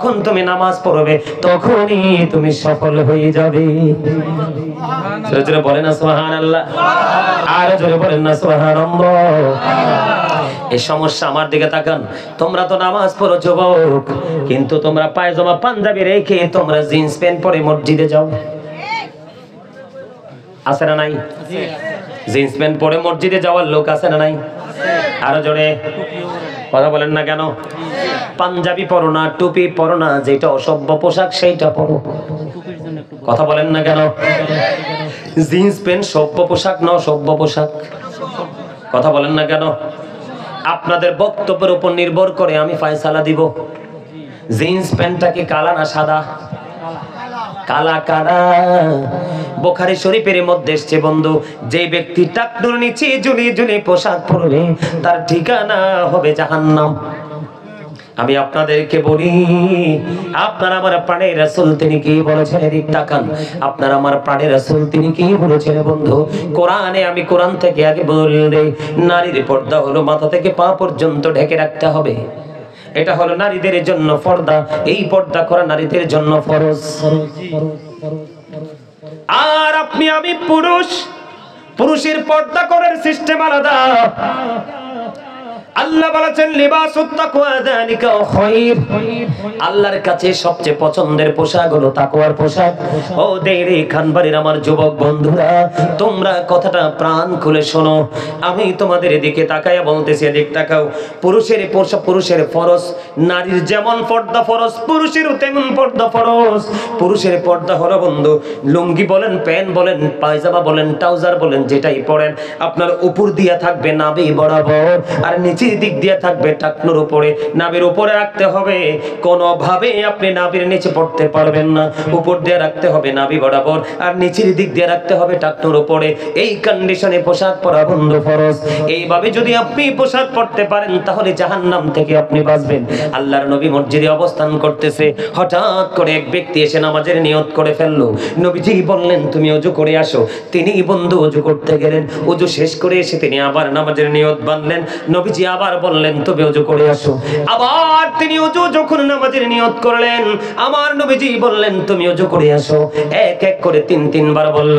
যখন তুমি নামাজ পড়বে তখনই তুমি সফল হয়ে যাবে। জোরে জোরে বলেন না সুবহানাল্লাহ, আর জোরে বলেন না সুবহানাল্লাহ। এই সমস্যা আমার দিকে তাকান। তোমরা তো নামাজ পড়ো যুবক, কিন্তু তোমরা পায়জামা পাঞ্জাবি রেখে তোমরা জিন্স প্যান্ট পরে মসজিদে যাও, আছে না নাই? জিন্স প্যান্ট পরে মসজিদে যাওয়ার লোক আছে না নাই? আরো জোরে কথা বলেন না কেন? পাঞ্জাবি পরো না, টুপি পরো না, যেটা অসভ্য পোশাক সেইটা পরো। কথা বলেন না কেন? জিন্স প্যান্ট সভ্য পোশাক না অসভ্য পোশাক? কথা বলেন না কেন? আপনাদের বক্তব্যের উপর নির্ভর করে আমি ফয়সালা দিব। জিন্স প্যান্টটা কি কালা না সাদা? কালা কালা। বুখারী শরীফের মধ্যে এসেছে বন্ধু, যে ব্যক্তি টাকনুর নিচে ঝুলিয়ে ঝুলিয়ে পোশাক পরবে তার ঠিকানা হবে জাহান্নাম। আমি আপনাদেরকে বলি, আপনার আমার প্রাণের রাসূল তিনি কি বলেছেন? এদিক তাকান। আপনার আমার প্রাণের রাসূল তিনি কি বলেছেন বন্ধু? কোরআনে, আমি কোরআন থেকে আগে বলে দেই, নারীর পর্দা হলো মাথা থেকে পা পর্যন্ত ঢেকে রাখতে হবে। এটা হলো নারীদের জন্য পর্দা, এই পর্দা করা নারীদের জন্য ফরজ। আর আপনি আমি পুরুষ, পুরুষের পর্দা করার সিস্টেম আলাদা। আল্লাহ বলেছেন লিবাসুত তাকওয়া যালিকা খায়র। আল্লাহর কাছে সবচেয়ে পছন্দের পোশাক হলো তাকওয়ার পোশাক। ও দেরে খানবাড়ির আমার যুবক বন্ধুরা, তোমরা কথাটা প্রাণ খুলে শোনো। আমি তোমাদের দিকে তাকায়া বলতেছি, এদিক তাকাও। পুরুষের ফরজ, নারীর যেমন পর্দা ফরজ পুরুষেরও তেমন পর্দা ফরজ। পুরুষের পর্দা হলো বন্ধু, লুঙ্গি বলেন, প্যান্ট বলেন, পায়জামা বলেন, ট্রাউজার বলেন, যেটাই পরেন আপনার উপর দিয়া থাকবে নাভি বরাবর, আর নিচে দিক দিয়ে থাকবে টাকনুর উপরে। নাভির উপরে রাখতে হবে, কোনোভাবে আপনি নাভির নিচে পড়তে পারবেন না। উপর দিয়ে রাখতে হবে নাভি বরাবর, আর নিচের দিক দিয়ে রাখতে হবে টাকনুর উপরে। এই কন্ডিশনে পোশাক পরা বন্ধু ফরজ। এইভাবে যদি আপনি পোশাক পরতে পারেন তাহলে জাহান্নাম থেকে আপনি বাঁচবেন। আল্লাহর নবী মসজিদে অবস্থান করতেছে, হঠাৎ করে এক ব্যক্তি এসে নামাজের নিয়ত করে ফেললো। নবীজি বললেন তুমি ওযু করে আসো। তিনি বন্ধু ওযু করতে গেলেন, ওযু শেষ করে এসে তিনি আবার নামাজের নিয়ত বাঁধলেন। নবীজি আবার বললেন তুমি ওযু করে আসো। আবার তিনি ওযু যখন নামাজের নিয়ত করলেন, আমার নবীজি বললেন তুমি ওযু করে আসো। এক এক করে তিনবার বলল।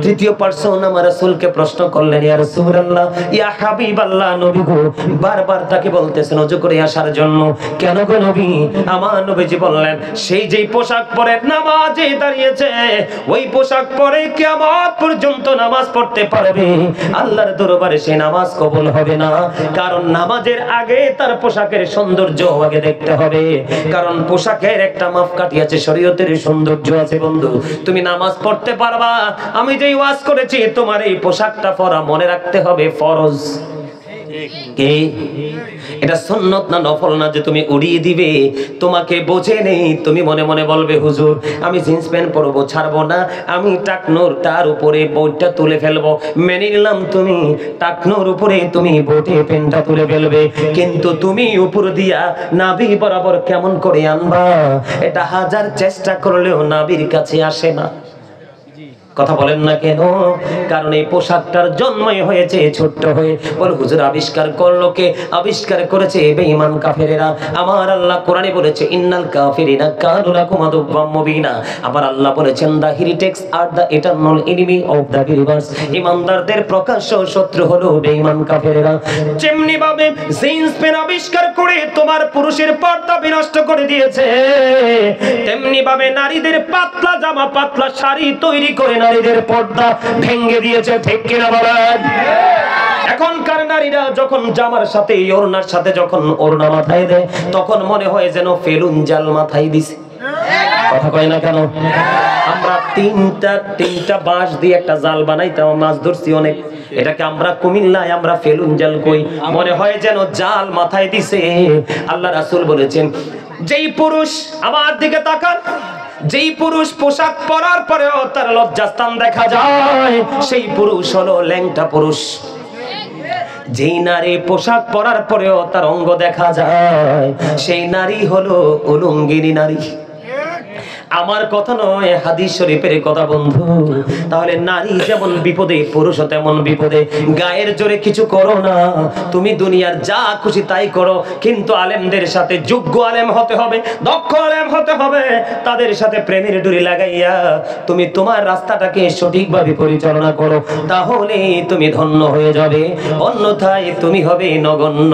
তৃতীয় পার্সন আমার রাসূলকে প্রশ্ন করলেন, ইয়া রাসূলুল্লাহ, ইয়া হাবিবাল্লাহ, নবী গো, বারবার তাকে বলতেছেন ওযু করে আসার জন্য, কেন গো নবী? আমার নবীজি বললেন, সেই যেই পোশাক পরে নামাজে দাঁড়িয়েছে ওই পোশাক পরে কিয়ামত পর্যন্ত নামাজ পড়তে পারবে, আল্লাহর দরবারে সেই নামাজ কবুল হবে না। কারণ নামাজের আগে তার পোশাকের সৌন্দর্য আগে দেখতে হবে। কারণ পোশাকের একটা মাপকাঠি আছে, শরীয়তের সৌন্দর্য আছে বন্ধু। তুমি নামাজ পড়তে পারবা, আমি যেই ওয়াজ করেছি তোমার এই পোশাকটা পরা মনে রাখতে হবে ফরজ। এটা সুন্নত না নফল না যে তুমি উড়িয়ে দিবে। তোমাকে বোঝে নেই, তুমি মনে মনে বলবে হুজুর আমি জিন্স প্যান্ট পরবো, ছাড়বো না, আমি টাকনুর তার উপরে বোটটা তুলে ফেলবো। মেনে নিলাম তুমি টাকনুর উপরে তুমি বোটে প্যান্টটা তুলে ফেলবে, কিন্তু তুমি উপর দিয়া নাভি বরাবর কেমন করে আনবা? এটা হাজার চেষ্টা করলেও নাভির কাছে আসে না। কথা বলেন না কেন? কারণ এই পোশাকটার জন্মই হয়েছে ছোট্ট হয়ে। বল হুজুর আবিষ্কার করলো কে? আবিষ্কার করেছে বেঈমান কাফেরেরা। আমার আল্লাহ কোরআনে বলেছে ইন্নাল কাফিরিনা কানু লাকুম আদুওয়াম মুবিনা। আবার আল্লাহ বলেছেন the heretics are the eternal enemy of the universe. ঈমানদারদের প্রকাশ্য শত্রু হলো বেঈমান কাফেরেরা। যেমনি ভাবে জিন্স প্যান্ট আবিষ্কার করে তোমার পুরুষের পর্দা বিনষ্ট করে দিয়েছে, তেমনি ভাবে নারীদের পাতলা জামা পাতলা শাড়ি তৈরি করে নারীদের পর্দা ভেঙে দিয়েছে, ঠিক কিনা বলেন? এখনকার নারীরা যখন জামার সাথে ওড়নার সাথে যখন ওড়না মাথায় দেয় তখন মনে হয় যেন ফেলুন জাল মাথায় দিছে। কথা কয় না কেন? আমরা তিনটা বাঁশ দিয়ে একটা জাল বানাইতাম, মাছ ধরছি অনেক। এটাকে আমরা কুমিল্লায় আমরা ফেলুন জাল কই, মনে হয় যেন জাল মাথায় দিছে। আল্লাহ রাসূল বলেছেন যেই পুরুষ, আমার দিকে তাকান, যেই পুরুষ পোশাক পরার পরেও তার লজ্জাস্থান দেখা যায় সেই পুরুষ হলো ল্যাংটা পুরুষ। যেই নারী পোশাক পরার পরেও তার অঙ্গ দেখা যায় সেই নারী হলো উলঙ্গিনী নারী। আমার কথা নয়, হাদিস শরীফের কথা বন্ধু। তাহলে নারী যেমন বিপদে, পুরুষও তেমন বিপদে। গায়ের জোরে কিছু করো না, তুমি দুনিয়ার যা খুশি তাই করো, কিন্তু আলেমদের সাথে যোগ্য আলেম হতে হবে, দক্ষ আলেম হতে হবে। তাদের সাথে প্রেমের ডুরি লাগাইয়া তুমি তোমার রাস্তাটাকে সঠিকভাবে পরিচালনা করো, তাহলে তুমি ধন্য হয়ে যাবে, অন্যথায় তুমি হবে নগণ্য।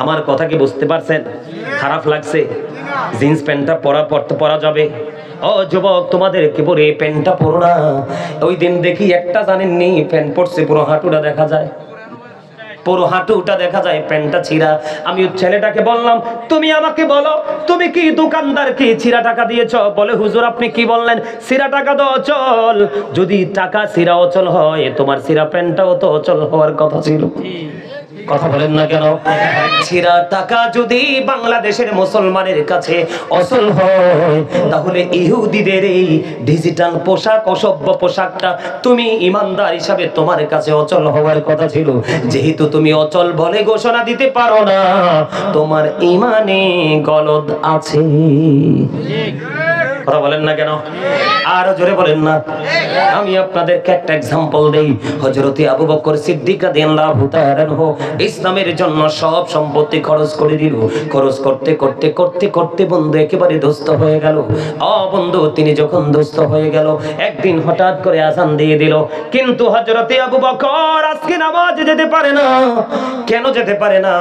আমার কথা কি বুঝতে পারছেন? খারাপ লাগছে? জিন্স প্যান্টটা পরা যাবে? ও যুবক, তোমাদের কি পরে প্যান্টটা পরো না। ওই দিন দেখি একটা জানেননি প্যান্ট পরছে, পুরো হাঁটুটা দেখা যায়, পুরো হাঁটুটা দেখা যায়, প্যান্টটা ছিঁড়া। আমি ছেলেটাকে বললাম, তুমি আমাকে বলো, তুমি কি দোকানদার কি ছিঁড়া টাকা দিয়েছ? বলে হুজুর আপনি কি বললেন, ছিঁড়া টাকা তো অচল। যদি টাকা ছিঁড়া অচল হয়, তোমার ছিঁড়া প্যান্টটাও তো অচল হওয়ার কথা ছিল। কথা বলেন না কেন? ছিঁড়া টাকা যদি বাংলাদেশের মুসলমানের কাছে অচল হয়, তাহলে ইহুদিদের এই ডিজিটাল পোশাক, অসভ্য পোশাকটা তুমি ইমানদার হিসাবে তোমার কাছে অচল হওয়ার কথা ছিল। যেহেতু তুমি অচল বলে ঘোষণা দিতে পারো না, তোমার ইমানে গলদ আছে। কথা বলেন না কেন? আরো জোরে বলেন না। আমি আপনাদেরকে একটা এক্সাম্পল দেই। হযরত আবু বকর সিদ্দিক রাদিয়াল্লাহু তাআলা আনহু ইসলামের জন্য সব সম্পত্তি খরচ করে দিল। খরচ করতে করতে করতে করতে বন্ধু একেবারে দুস্থ হয়ে গেল। বন্ধু, তিনি যখন দুস্থ হয়ে গেল, একদিন হঠাৎ করে আযান দিয়ে দিল। কিন্তু হযরত আবু বকর আজকে নামাজে যেতে পারে না। কেন যেতে পারে না?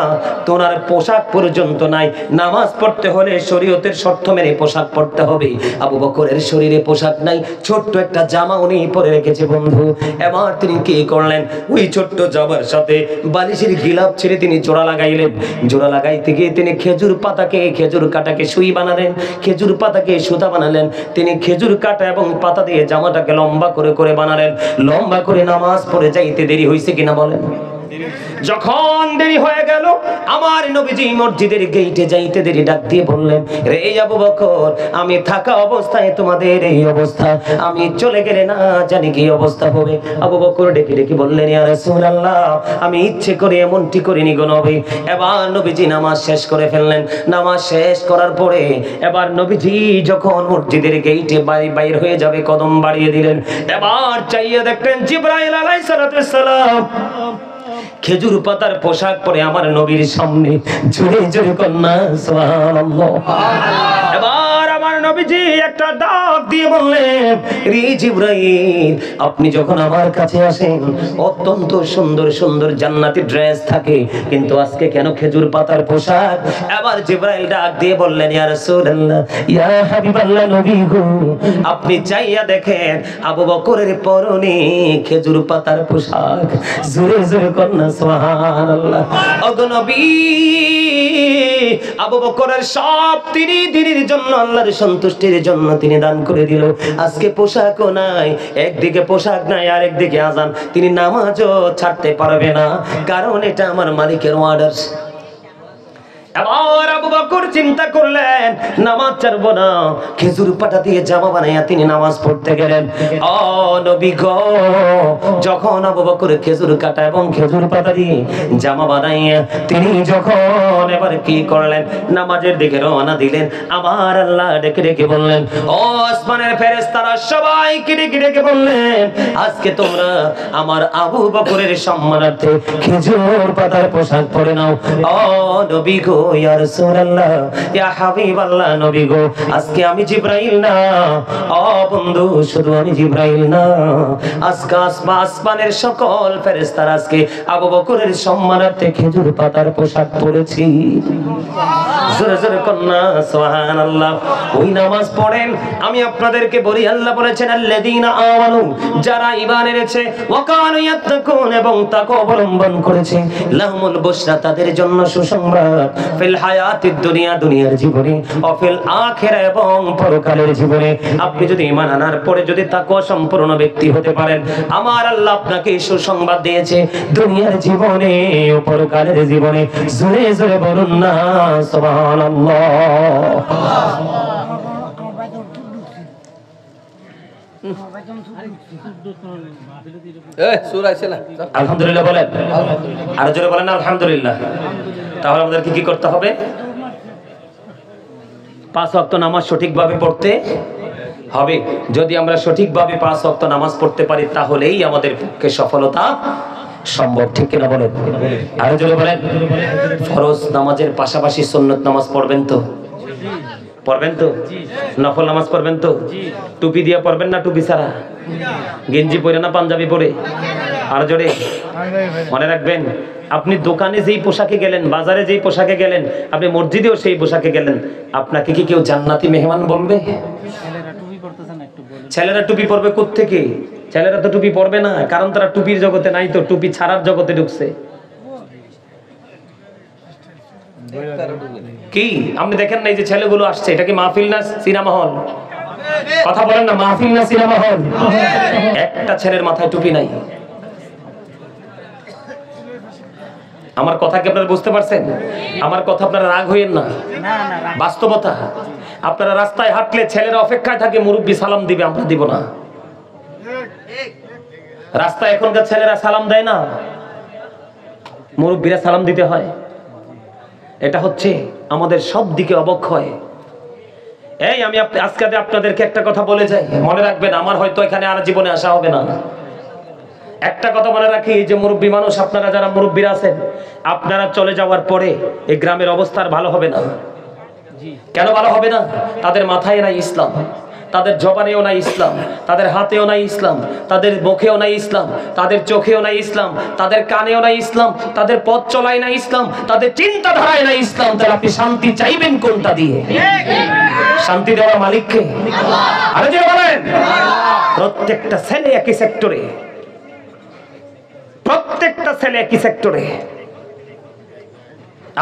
তোনার পোশাক পর্যন্ত নাই। নামাজ পড়তে হলে শরীয়তের শর্ত মেনে পোশাক পরতে হবে। আবু বকরের শরীরে পোশাক নাই, ছোট্ট একটা জামা উনি পরে রেখেছে বন্ধু। এবার তিনি কি করলেন, ওই ছোট্ট জামার সাথে বালিশের গিলাপ ছেড়ে তিনি জোড়া লাগাইলেন। জোড়া লাগাইতে গিয়ে তিনি খেজুর কাটাকে সুই বানালেন, খেজুর পাতাকে সুতা বানালেন। তিনি খেজুর কাটা এবং পাতা দিয়ে জামাটাকে লম্বা করে করে বানালেন। লম্বা করে নামাজ পড়ে যাইতে দেরি হয়েছে কিনা বলেন? যখন দেরি হয়ে গেল, আমার নবীজি মসজিদের গেটে যাইতে দেরি, ডাক দিয়ে বললেন, রে আবু বকর, আমি থাকা অবস্থায় তোমাদের এই অবস্থা, আমি চলে গেলে না জানি কি অবস্থা হবে। আবু বকর ডেকে ডেকে বললেন, ইয়া রাসূলুল্লাহ, আমি ইচ্ছে করে এমনটি করিনি গো নবী। এবার নবীজি নামাজ শেষ করে ফেললেন। নামাজ শেষ করার পরে এবার নবীজি যখন মসজিদের গেটে বাইর হয়ে যাবে, কদম বাড়িয়ে দিলেন। এবার চাইয়ে দেখলেন জিবরাইল আলাইহিস সালাম খেজুর পাতার পোশাক পরে আমার নবীর সামনে। জোরে জোরে কন্যা সুবহানাল্লাহ। এবার আমার নবীজি একটা ডাক দিয়ে বললেন, রে জিবরাইল, আপনি যখন আমার কাছে আসেন অত্যন্ত সুন্দর সুন্দর জান্নাতি ড্রেস থাকে, কিন্তু আজকে কেন খেজুর পাতার পোশাক? এবার জিবরাইল ডাক দিয়ে বললেন, ইয়া রাসূলুল্লাহ, ইয়া হাবিবাল্লাহ, নবী গো, আপনি চাইয়া দেখেন আবু বকরের পরনে খেজুর পাতার পোশাক। জোরে জোরে কন্যা সুবহানাল্লাহ। ওগো নবী, আবু বকরের সব তিনি দিনের জন্য, আল্লাহর সন্তুষ্টির জন্য তিনি দান করে দিল। আজকে পোশাকও নাই, একদিকে পোশাক নাই আর একদিকে আযান। তিনি নামাজও ছাড়তে পারবে না, কারণ এটা আমার মালিকের অর্ডার। এবার আবু বকর চিন্তা করলেন, নামাজ ছাড়বো না। খেজুর পাতা দিয়ে জামা বানাইয়া তিনি নামাজ পড়তে গেলেন। ও নবী গো, যখন আবু বকর খেজুর কাটা এবং খেজুর পাতা দিয়ে জামা বানাইয়া তিনি যখন এবার কি করলেন, নামাজের দিকে রওনা দিলেন। আমার আল্লাহ ডেকে ডেকে বললেন, ও আসমানের ফেরেশতারা সবাইকে ডেকে ডেকে বললেন, আজকে তোমরা আমার আবু বকরের সম্মানার্থে খেজুর পাতার পোশাক পরে নাও। ও নবী গো, ইয়া রাসূলুল্লাহ, ইয়া হাবিবাল্লাহ, নবী গো, আজকে আমি জিবরাইল না, ও বন্ধু, শুধু আমি জিবরাইল না, আজকে আসমানের সকল ফেরেশতারা আজকে আবু বকরের সম্মানার্থে খেজুর পাতার পোশাক পরেছি। জোরে জোরে কন্যা সুবহানাল্লাহ। ওই নামাজ পড়েন। আমি আপনাদেরকে বলি, আল্লাহ বলেছেন, আল্লাযীনা আমানু, যারা ঈমান এনেছে, ওয়া কানু ইয়াত্তাকুন, এবং তাকওয়া অবলম্বন করেছে, লাহুমুল বুশরা, তাদের জন্য সুসংবাদ, ফিল হায়াতিদ দুনিয়া, দুনিয়ার জীবনে, ও ফিল আখিরা, এবং পরকালের জীবনে। আপনি যদি ঈমান আনার পরে যদি তাকওয়া সম্পূর্ণ ব্যক্তি হতে পারেন, আমার আল্লাহ আপনাকে সুসংবাদ দিয়েছে দুনিয়ার জীবনে ও পরকালের জীবনে। জোরে জোরে বলুন না সুবহানাল্লাহ। আলহামদুলিল্লাহ বলেন, আর জোরে বলেন আলহামদুলিল্লাহ। তাহলে আমাদের কি করতে হবে? 5 ওয়াক্ত নামাজ সঠিকভাবে পড়তে হবে। যদি আমরা সঠিকভাবে 5 ওয়াক্ত নামাজ পড়তে পারি তাহলেই আমাদের পক্ষে সফলতা সম্ভব, ঠিক কিনা বলেন? আরো জোরে বলেন। ফরজ নামাজের পাশাপাশি সুন্নত নামাজ পড়বেন তো? পড়বেন তো? নফল নামাজ পড়বেন তো? টুপি দিয়ে পড়বেন না টুপি ছাড়া? গেঞ্জি পরে না পাঞ্জাবি পরে? আর জোরে মনে রাখবেন, আপনি দোকানে যেই পোশাকে গেলেন, বাজারে যেই পোশাকে গেলেন, আপনি মসজিদেও সেই পোশাকে গেলেন, আপনাকে কি কেউ জান্নাতি মেহমান বলবে? ছেলেরা টুপি পরবে কোত্থেকে? ছেলেরা তো টুপি পরবে না, কারণ তারা টুপির জগতে নাই, তো টুপি ছাড়ার জগতে ঢুকছে। কি আপনি দেখেন না, এই যে ছেলেগুলো আসছে, এটা কি মাহফিল না সিনেমা হল? কথা বলেন না, মাহফিল না সিনেমা হল? একটা ছেলের মাথায় টুপি নাই। আমার কথা কি আপনারা বুঝতে পারছেন? আমার কথা আপনারা রাগ হইেন না, বাস্তবতা। আপনারা রাস্তায় হাঁটলে ছেলেরা অপেক্ষায় থাকে মুরব্বি সালাম দিবে, আমরা দিব না। রাস্তায় এখনকার ছেলেরা সালাম দেয় না, মুরব্বিরা সালাম দিতে হয়। এটা হচ্ছে আমাদের সব দিকে অবক্ষয়। এই আমি আজকে আপনাদেরকে একটা কথা বলে যাই, মনে রাখবেন, আমার হয়তো এখানে আর জীবনে আসা হবে না। একটা কথা মনে রাখি, যে মুরব্বী মানুষ, আপনারা যারা মুরব্বীরা আছেন, আপনারা চলে যাওয়ার পরে এই গ্রামের অবস্থা আর ভালো হবে না। কেন ভালো হবে না? তাদের মাথায় নাই ইসলাম, তাদের জবানেও নাই ইসলাম, তাদের হাতেও নাই ইসলাম, তাদের মুখেও নাই ইসলাম, তাদের চোখেও নাই ইসলাম, তাদের কানেও নাই ইসলাম, তাদের পথ চলায় নাই ইসলাম, তাদের চিন্তাধারায় নাই ইসলাম। তাহলে আপনি শান্তি চাইবেন কোনটা দিয়ে? শান্তি দেওয়ার মালিককে। আরে যে বলেন, প্রত্যেকটা ছেলে একই সেক্টরে, প্রত্যেকটা ছেলে একই সেক্টরে।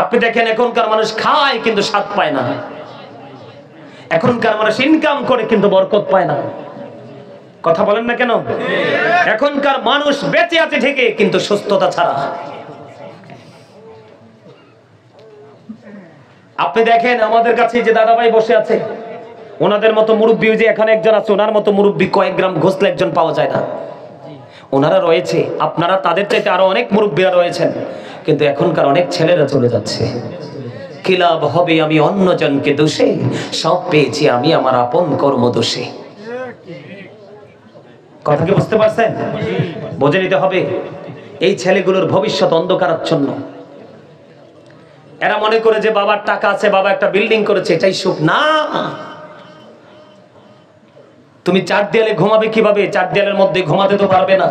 আপনি দেখেন, এখনকার মানুষ খায় কিন্তু স্বাদ পায় না, এখনকার মানুষ ইনকাম করে কিন্তু বরকত পায় না। কথা বলেন না কেন? এখনকার মানুষ বেঁচে আছে ঠিকই, কিন্তু সুস্থতা ছাড়া। আপনি দেখেন, আমাদের কাছে যে দাদাভাই বসে আছে, ওনাদের মতো মুরব্বী, যে এখানে একজন আছে, ওনার মতো মুরব্বী কয়েক গ্রাম ঘষলে একজন পাওয়া যায় না। ওনারা রয়েছে, আপনারা তাদের চাইতে আরো অনেক মুরব্বীরা রয়েছেন, কিন্তু এখনকার অনেক ছেলেরা চলে যাচ্ছে। কি লাভ হবে আমি অন্যজনকে দোষে, সব পেয়েছি আমি আমার আপন কর্ম দোষে। কথা কি বুঝতে পারছেন? বুঝে নিতে হবে, এই ছেলেগুলোর ভবিষ্যৎ অন্ধকারাচ্ছন্ন। এরা মনে করে যে বাবার টাকা আছে, বাবা একটা বিল্ডিং করেছে, এটাই সুখ। না, তুমি 4 দেয়ালে ঘুমাবে কিভাবে? 4 দেয়ালের মধ্যে ঘুমাতে তো পারবে না।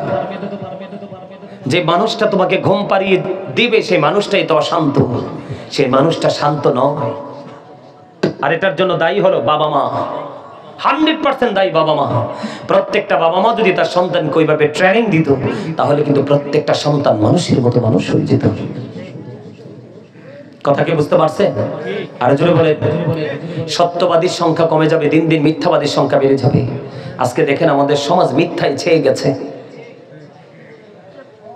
যে মানুষটা তোমাকে ঘুম পাড়িয়ে দিবে, সেই মানুষটাই তো অশান্ত, সেই মানুষটা শান্ত নয়। আর এটার জন্য দায়ী হলো বাবা মা, 100% দায়ী বাবা মা। প্রত্যেকটা বাবা মা যদি তার সন্তানকে ওইভাবে ট্রেনিং দিত, তাহলে কিন্তু প্রত্যেকটা সন্তান মানুষের মতো মানুষ হয়ে যেত। কথা কি বুঝতে পারছেন? আরো জোরে বলে। সত্যবাদীর সংখ্যা কমে যাবে, দিন দিন মিথ্যাবাদীর সংখ্যা বেড়ে যাবে। আজকে দেখেন, আমাদের সমাজ মিথ্যায় ছেয়ে গেছে।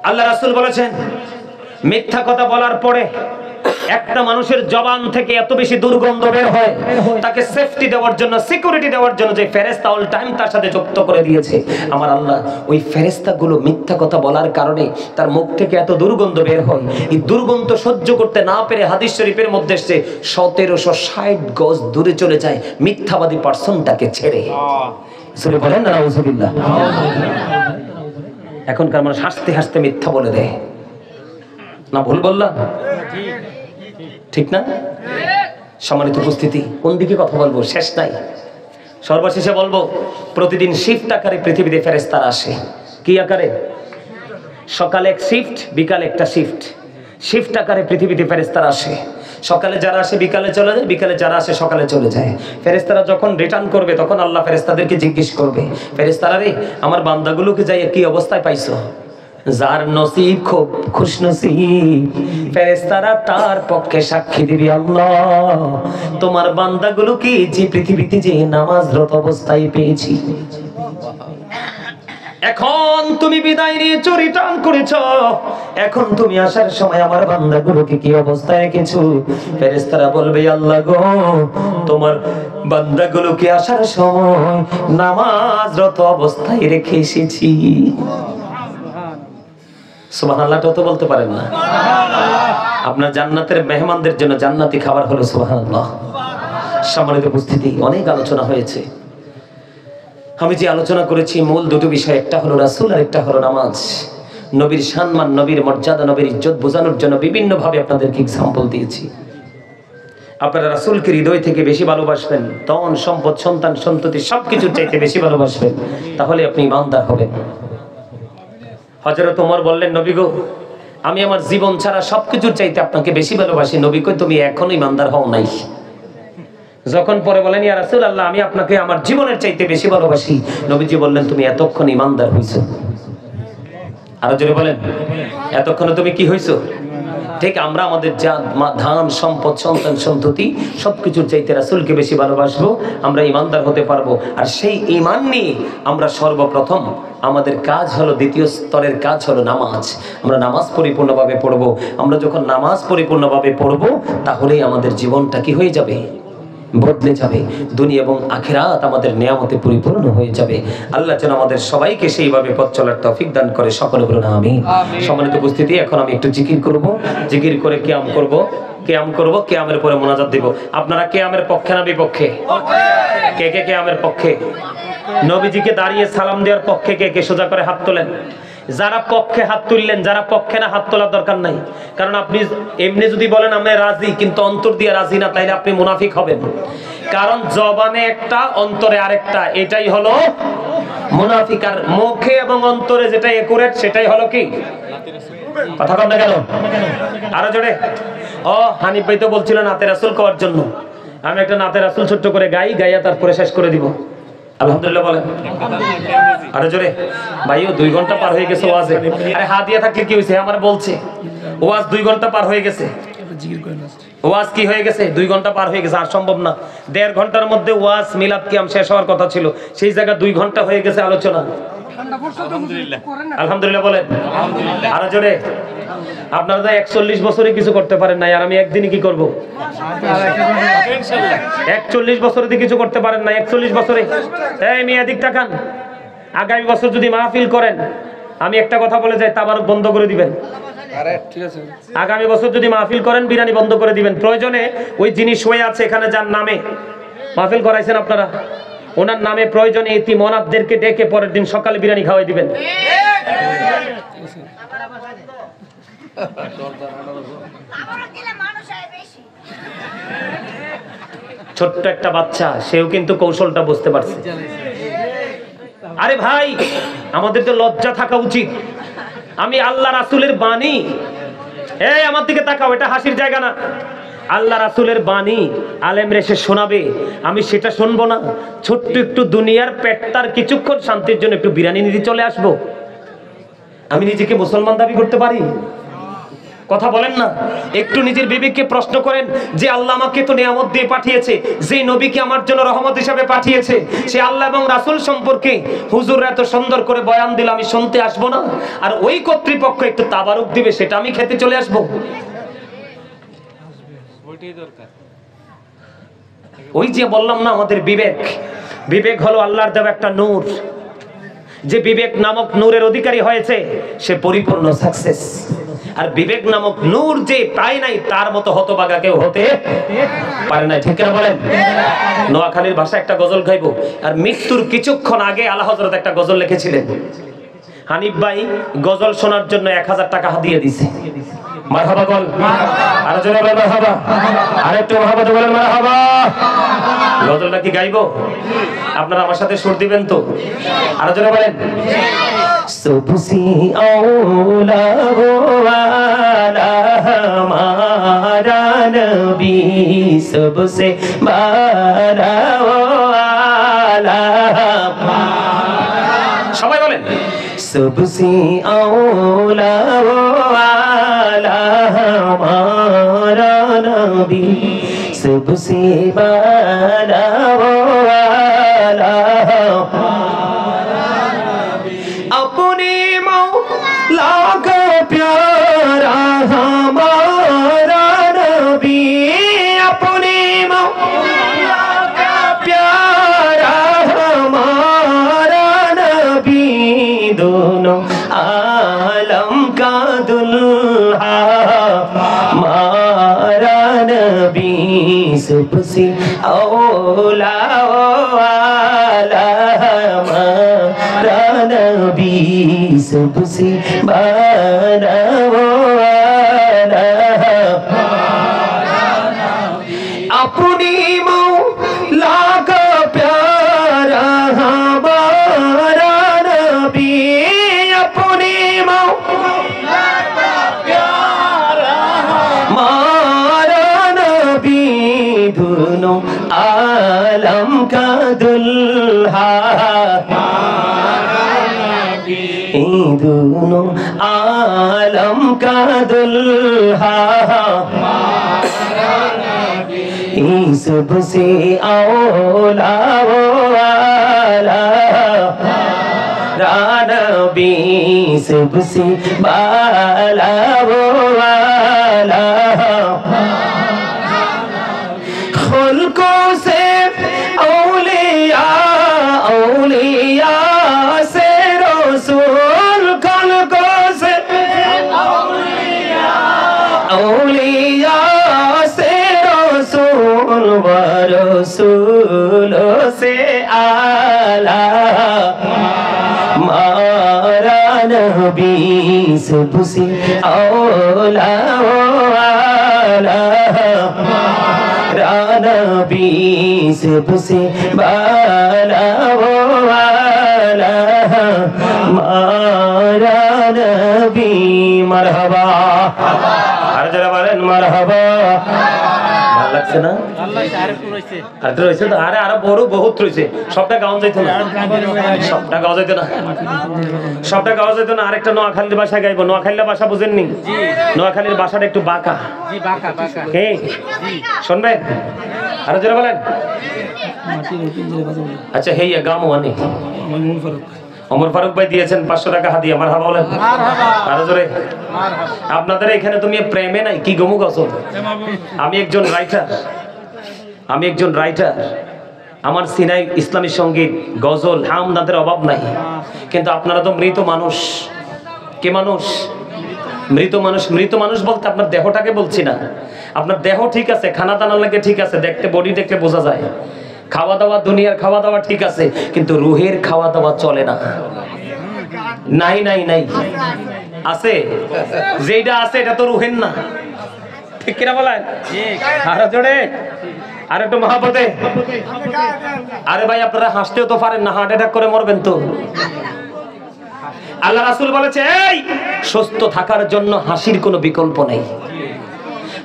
আল্লাহ রাসূল বলেছেন, মিথ্যা কথা বলার পরে একটা মানুষের জবান থেকে এত বেশি দুর্গন্ধ বের হয়, তাকে সেফটি দেওয়ার জন্য, সিকিউরিটি দেওয়ার জন্য যে ফেরেশতা অল টাইম তার সাথে যুক্ত করে দিয়েছে আমার আল্লাহ, ওই ফেরেশতাগুলো মিথ্যা কথা বলার কারণে তার মুখ থেকে এত দুর্গন্ধ বের হয়। এই দুর্গন্ধ সহ্য করতে না পেরে হাদিস শরীফের মধ্যে এসেছে 1760 গজ দূরে চলে যায় মিথ্যাবাদী পার্সনটাকে ছেড়ে। সরে বলেন না নাউজুবিল্লাহ। এখনকার মানুষ হাসতে হাসতে মিথ্যা বলে দেয় না, ভুল বললাম? ঠিক না? সম্মানিত উপস্থিতি, কোন দিকে কথা বলবো, শেষ নাই। সর্বশেষে বলবো, প্রতিদিন শিফট আকারে পৃথিবীতে ফেরেশতারা আসে। কি আকারে? সকালে এক শিফট, বিকালে একটা শিফট। শিফট আকারে পৃথিবীতে ফেরেশতারা আসে। সকালে যারা আসে বিকালে চলে যায়, বিকালে যারা আসে সকালে চলে যায়। ফেরেশতারা যখন রিটার্ন করবে, তখন আল্লাহ ফেরেশতাদেরকে জিজ্ঞেস করবে, ফেরেশতারা রে, আমার বান্দাগুলোকে যাই কি অবস্থায় পাইছো? যার নসিব খুব খুশনসিব, ফেরেশতারা তার পক্ষে সাক্ষী দিবে, আল্লাহ তোমার বান্দাগুলো কি যে পৃথিবীতে যে নামাজরত অবস্থায় পেয়েছি। এখন তুমি বিদায় নিয়েছো, রিটার্ন করেছো, এখন তুমি আসার সময় আমার বান্দাগুলোকে কি অবস্থায় রেখেছো? ফেরেশতারা বলবে, আল্লাহ গো, তোমার বান্দাগুলোকে আসার সময় নামাজরত অবস্থায় রেখে এসেছি। সুবহানাল্লাহ তো বলতে পারেন না? আপনার জান্নাতের মেহমানদের জন্য জান্নাতি খাবার হলো সুবহানাল্লাহ। সম্মানিত উপস্থিতি, অনেক আলোচনা হয়েছে। আমি যে আলোচনা করেছি মূল দুটো বিষয়, একটা হলো রাসূল আর একটা হলো নামাজ। নবীর সম্মান, নবীর মর্যাদা, নবীর ইজ্জত বোঝানোর জন্য বিভিন্নভাবে আপনাদেরকে এক্সাম্পল দিয়েছি। আপনারা রাসূলকে হৃদয় থেকে বেশি ভালোবাসবেন, ধন সম্পদ সন্তান সন্ততি সবকিছুর চাইতে বেশি ভালোবাসবেন, তাহলে আপনি ইমানদার হবেন। হযরত ওমর বললেন, নবী গো, আমি আমার জীবন ছাড়া সবকিছুর চাইতে আপনাকে বেশি ভালোবাসি। নবী কই, তুমি এখনো ইমানদার হও নাই। যখন পরে বলেন, ইয়া রাসূলুল্লাহ, আমি আপনাকে আমার জীবনের চাইতে বেশি ভালোবাসি, নবীজি বললেন, তুমি এতক্ষণ ইমানদার হইছো। আরো জোরে বলেন, এতক্ষণে তুমি কি হইছো? ঠিক আমরা আমাদের যা ধান সম্পদ সন্তান সন্ততি সবকিছুর চাইতে রাসূলকে বেশি ভালোবাসবো, আমরা ইমানদার হতে পারবো। আর সেই ঈমান নিয়ে আমরা সর্বপ্রথম আমাদের কাজ হলো, দ্বিতীয় স্তরের কাজ হলো নামাজ। আমরা নামাজ পরিপূর্ণভাবে পড়বো। আমরা যখন নামাজ পরিপূর্ণভাবে পড়বো, তাহলেই আমাদের জীবনটা কি হয়ে যাবে? বদলে যাবে। দুনিয়া এবং আখিরাত আমাদের নিয়ামতে পরিপূর্ণ হয়ে যাবে। আল্লাহ যেন আমাদের সবাইকে সেইভাবে পথ চলার তৌফিক দান করে, সকলে বলুন আমিন। সম্মানিত উপস্থিতি, এখন আমি একটু জিকির করব, জিকির করে কিয়াম করব, কিয়ামের পরে মোনাজাত দিব। আপনারা কিয়ামের পক্ষে না বিপক্ষে? কে কে কিয়ামের পক্ষে? নবীজিকে দাঁড়িয়ে সালাম দেওয়ার পক্ষে কে কে? সোজা করে হাত তোলেন। যারা পক্ষে হাত তুললেন, যারা পক্ষে না হাত তোলার দরকার নাই। কারণ আপনি এমনি যদি বলেন আমি রাজি, কিন্তু অন্তর দিয়ে রাজি না, তাইলে আপনি মুনাফিক হবেন। কারণ জবানে একটা, অন্তরে আরেকটা, এটাই হলো মুনাফিক। আর মুখে এবং অন্তরে যেটা একুরেট, সেটাই হলো কি? কথা কম না কেন? আরো জোরে। ও হানিফ ভাই তো বলছিল নাতে রাসূল কওয়ার জন্য। আমি একটা নাতে রাসূল ছোট্ট করে গাইয়া তারপরে শেষ করে দিব। আলহামদুলিল্লাহ বলেন। আরো জোরে। ভাইও 2 ঘন্টা পার হয়ে গেছে ওয়াজে। আরে হাত দিয়ে থাকলে কি হইছে? আমার বলছে ওয়াজ 2 ঘন্টা পার হয়ে গেছে। ওয়াজ কি হয়ে গেছে? 2 ঘন্টা পার হয়ে গেছে। আর সম্ভব না। 1.5 ঘন্টার মধ্যে ওয়াজ মিলাদ কিয়াম শেষ হওয়ার কথা ছিল, সেই জায়গায় 2 ঘন্টা হয়ে গেছে আলোচনা। আলহামদুলিল্লাহ বলেন। আরো জোরে। আপনারা তো 41 বছরে কিছু করতে পারেন নাই, আর আমি একদিনই কি করব? 41 বছরে কিছু করতে পারেন না, 41 বছরে। এই মেয়ে দিক তাকান। আগামী বছর যদি মাহফিল করেন, আমি একটা কথা বলে যাই, তাবারুক বন্ধ করে দিবেন। আগামী বছর যদি মাহফিল করেন, বিরিয়ানি বন্ধ করে দিবেন। প্রয়োজনে ওই যিনি শুয়ে আছে এখানে, যার নামে মাহফিল করাইছেন আপনারা, ওনার নামে প্রয়োজনে এতিম অনাথদেরকে ডেকে পরের দিন সকালে বিরিয়ানি খাওয়াই দিবেন। ছোট্ট একটা বাচ্চা, সেও কিন্তু কৌশলটা বুঝতে পারছে। আরে ভাই, আমাদের তো লজ্জা থাকা উচিত। আমি আল্লাহ রাসূলের বাণী, এই আমার দিকে তাকাও, এটা হাসির জায়গা না। আল্লাহ রাসূলের বাণী আলেমরা এসে শোনাবে, আমি সেটা শুনবো না? ছোট্ট একটু দুনিয়ার পেটটার কিছুক্ষণ শান্তির জন্য একটু বিরিয়ানি নিয়ে চলে আসবো? আমি নিজেকে মুসলমান দাবি করতে পারি? কথা বলেন না। একটু নিজের বিবেককে প্রশ্ন করেন যে আল্লাহ আমাকে তো নিয়ামত দিয়ে পাঠিয়েছে, যে নবীকে আমার জন্য রহমত হিসেবে পাঠিয়েছে, সে আল্লাহ এবং রাসূল সম্পর্কে হুজুর এত সুন্দর করে বয়ান দিল, আমি শুনতে আসবো না? আর ওই কর্তৃপক্ষ একটু তাবারুক দিবে, সেটা আমি খেতে চলে আসবো? ওই যে বললাম না, আমাদের বিবেক, বিবেক হলো আল্লাহর দেওয়া একটা নূর। যে বিবেক নামক নূরের অধিকারী হয়েছে, সে পরিপূর্ণ সাকসেস। আর বিবেক নামক নূর যে পায় নাই, তার মতো হতভাগা কেউ হতে পারে না। ঠিক না বলেন? নোয়াখালীর ভাষা একটা গজল গাইবো। আর মৃত্যুর কিছুক্ষণ আগে আলা হযরত একটা গজল লিখেছিলেন। হানিফ ভাই গজল শোনার জন্য 1000 টাকা দিয়ে দিয়েছে। মারহাবা বল। আর জোরে বল মারহাবা। আরেকটু মারহাবা বলেন মারহাবা। গজলটা কি গাইবো? আপনারা আমার সাথে সুর দিবেন তো? আর জোরে বলেন। सबसे औला वाला हमारा नबी, सबसे बड़ा वाला। সবাই বলেন। सबसे औला वाला हमारा नबी, सबसे बड़ा वाला। अपने मौला का प्यारा हमारा नबी, अपने मौला का प्यारा हमारा नबी, दोनों आलम का दुल्हा हमारा नबी, सबसे मौला वाला हमारा नबी सबसे बड़ा वाला अपनी मौला का प्यारा हमारा नबी अपनी मौला का प्यारा हमारा नबी दोनों आलम का दुल्हा दोनों आलम का दुल्हा सबसे औला वाला नबी सबसे बाला वाला खुल्को से औलिया औलिया से रसूल खुल्को से औलिया से रसूल व रसूलों से आला मारा नबी सबसे औला वाला नबी सबसे बाला वाला मारा नबी मरहबा আর যারা বলেন মারহাবা ভালো লাগছে না আর রয়েছে তো আরে আরো বড় বহুত রয়েছে সবটা গাওয়া যাইতো না সবটা গাওয়া যাইতো না সবটা গাওয়া যাইতো না আরেকটা নোয়াখালীর ভাষা গাইবো নোয়াখালীর ভাষা বুঝেননি নোয়াখালীর ভাষাটা একটু বাঁকা জি বাঁকা বাঁকা হ্যাঁ জি শুনবেন আর যারা বলেন আচ্ছা হেইয়া গামো মানে ওমর ফারুক ভাই দিয়েছেন 500 টাকা হাদিয়া মারহাবা বলেন মারহাবা আরো জোরে মারহাবা আপনাদের এখানে তুমি প্রেমে নাই কি গমু গছল আমি একজন রাইটার আমার সিনাই ইসলামী সঙ্গীত গজল হামদাদের অভাব নাই কিন্তু আপনারা তো মৃত মানুষ কে মানুষ মৃত মানুষ বলতে আপনার দেহটাকে বলছি না আপনার দেহ ঠিক আছে খানা দানা লাগে ঠিক আছে দেখতে বডি দেখতে বোঝা যায় খাওয়া দাওয়া দুনিয়ার খাওয়া দাওয়া ঠিক আছে কিন্তু রুহের খাওয়া দাওয়া চলে না নাই নাই নাই আছে যেটা আছে এটা তো রুহের না ঠিক কিনা বলেন ঠিক আরে জোরে আরে একটু মহাপতে আরে ভাই আপনারা হাসতেও তো পারেন না হার্ট অ্যাটাক করে মরবেন তো আল্লাহ রাসূল বলেছে এই সুস্থ থাকার জন্য হাসির কোনো বিকল্প নেই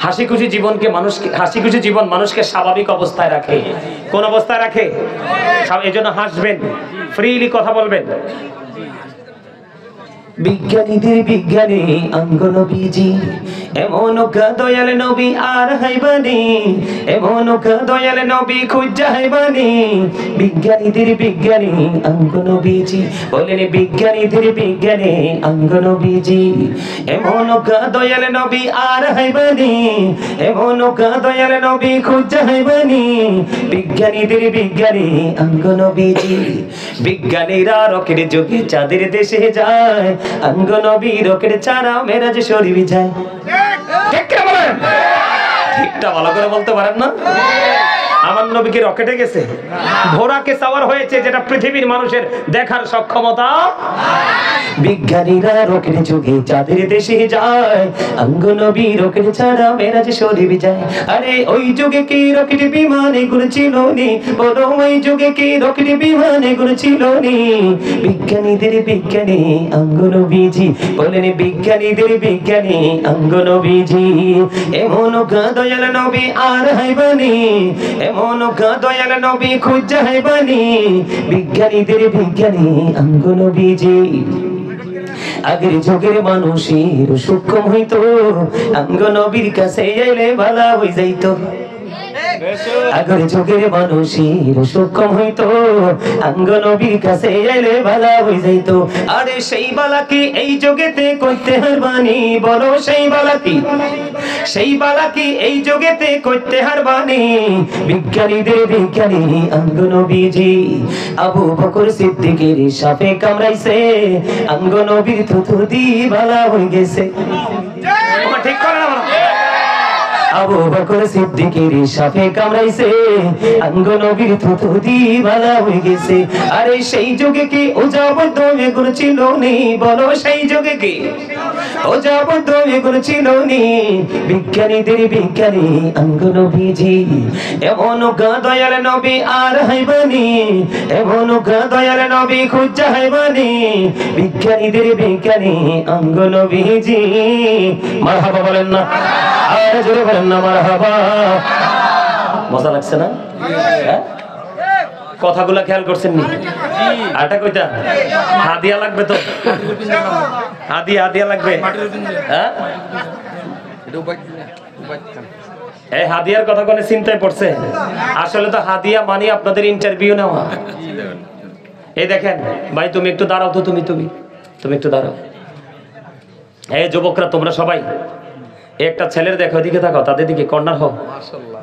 হাসি খুশি জীবন মানুষকে স্বাভাবিক অবস্থায় রাখে কোন অবস্থায় রাখে এজন্য হাসবেন ফ্রিলি কথা বলবেন বিজ্ঞানীদের বিজ্ঞানী অঙ্গ নবীজি এমন দয়াল নবী আর হাইবানি এমন দয়াল নবী খুঁজা হাইবানি বিজ্ঞানীদের বিজ্ঞানী অঙ্গ নবীজি বলেন বিজ্ঞানীদের বিজ্ঞানী অঙ্গ নবীজি এমন দয়াল নবী আর হাইবানি এমন দয়াল নবী খুঁজা হাইবানি বিজ্ঞানীদের বিজ্ঞানী অঙ্গ নবীজি বিজ্ঞানীরা রকেট যোগে চাঁদের দেশে যায় অঙ্গ নবী রকেট ছাড়া মেরাজ শরীফ যায় ঠিক বলেন ঠিকটা ভালো করে বলতে পারেন না আমার নবীকে রকেটে গেছে ঘোড়াকে সাওয়ার হয়েছে যেটা পৃথিবীর মানুষের দেখার সক্ষমতা বিজ্ঞানীরা রকেট যোগে চাঁদের দেশে যায় অঙ্গ নবী রকেট ছাড়া মেরাজ শরীফ যায় আরে ওই যুগে কি রকেট বিমানে ঘুরছিল নি বলো ওই যুগে কি রকেট বিমানে ঘুরছিল নি বিজ্ঞানীদের বিজ্ঞানী অঙ্গ নবীজি বলেন বিজ্ঞানীদের বিজ্ঞানী অঙ্গ নবীজি এমন দয়াল নবী আর হাইবানি এমন দয়াল নবী খুঁজা হাইবানি বিজ্ঞানীদের বিজ্ঞানী অঙ্গ নবীজি আগের যুগের মানুষের সূক্ষ্ম হইতো অঙ্গ নবীর কাছে এলে ভালো হয়ে যাইতো আগের যুগের মানুষের সূক্ষ্ম হইতো অঙ্গ নবীর কাছে এলে ভালো হয়ে যাইতো আরে সেই বালাকি এই যুগেতে করতে হারবানি বলো সেই বালাকি এই যুগেতে করতে হারবানি বিজ্ঞানীদের বিজ্ঞানী অঙ্গ নবীজি আবু বকর সিদ্দিকের সাপে কামড়াইছে অঙ্গ নবীর থুতু দি ভালো হয়ে গেছে ঠিক করে না আবু বকর সিদ্দিকের সাপে কামড়াইছে, আঙ্গ নবীর থুতু দিবালা হয়ে গেছে। আরে সেই যুগে কি ও যাবত এগুলো ছিল নি, বলো সেই যুগে কি ও যাবত এগুলো ছিল নি। বিজ্ঞানীদের বিজ্ঞানী আঙ্গ নবীজি, এমন দয়াল নবী আর হাইবানি, এমন দয়াল নবী খুঁজা হাইবানি। বিজ্ঞানীদের বিজ্ঞানী আঙ্গ নবীজি। মারহাবা বলেন না, আর জোরে বলেন না মারহাবা। মজা লাগছে না? কথাগুলা খেয়াল করছেন নি? আটা কইতা হাদিয়া লাগবে তো, হাদিয়া লাগবে। হ্যাঁ, এই হাদিয়ার কথা কোনে চিন্তায় পড়ছে? আসলে তো হাদিয়া মানে আপনাদের ইন্টারভিউ নেওয়া। এই দেখেন ভাই, তুমি একটু দাঁড়াও তো, তুমি একটু দাঁড়াও। এই যুবকরা তোমরা সবাই একটা ছেলের দেখো, ওদিকে থাকো, তাদের দিকে কর্নার হোক।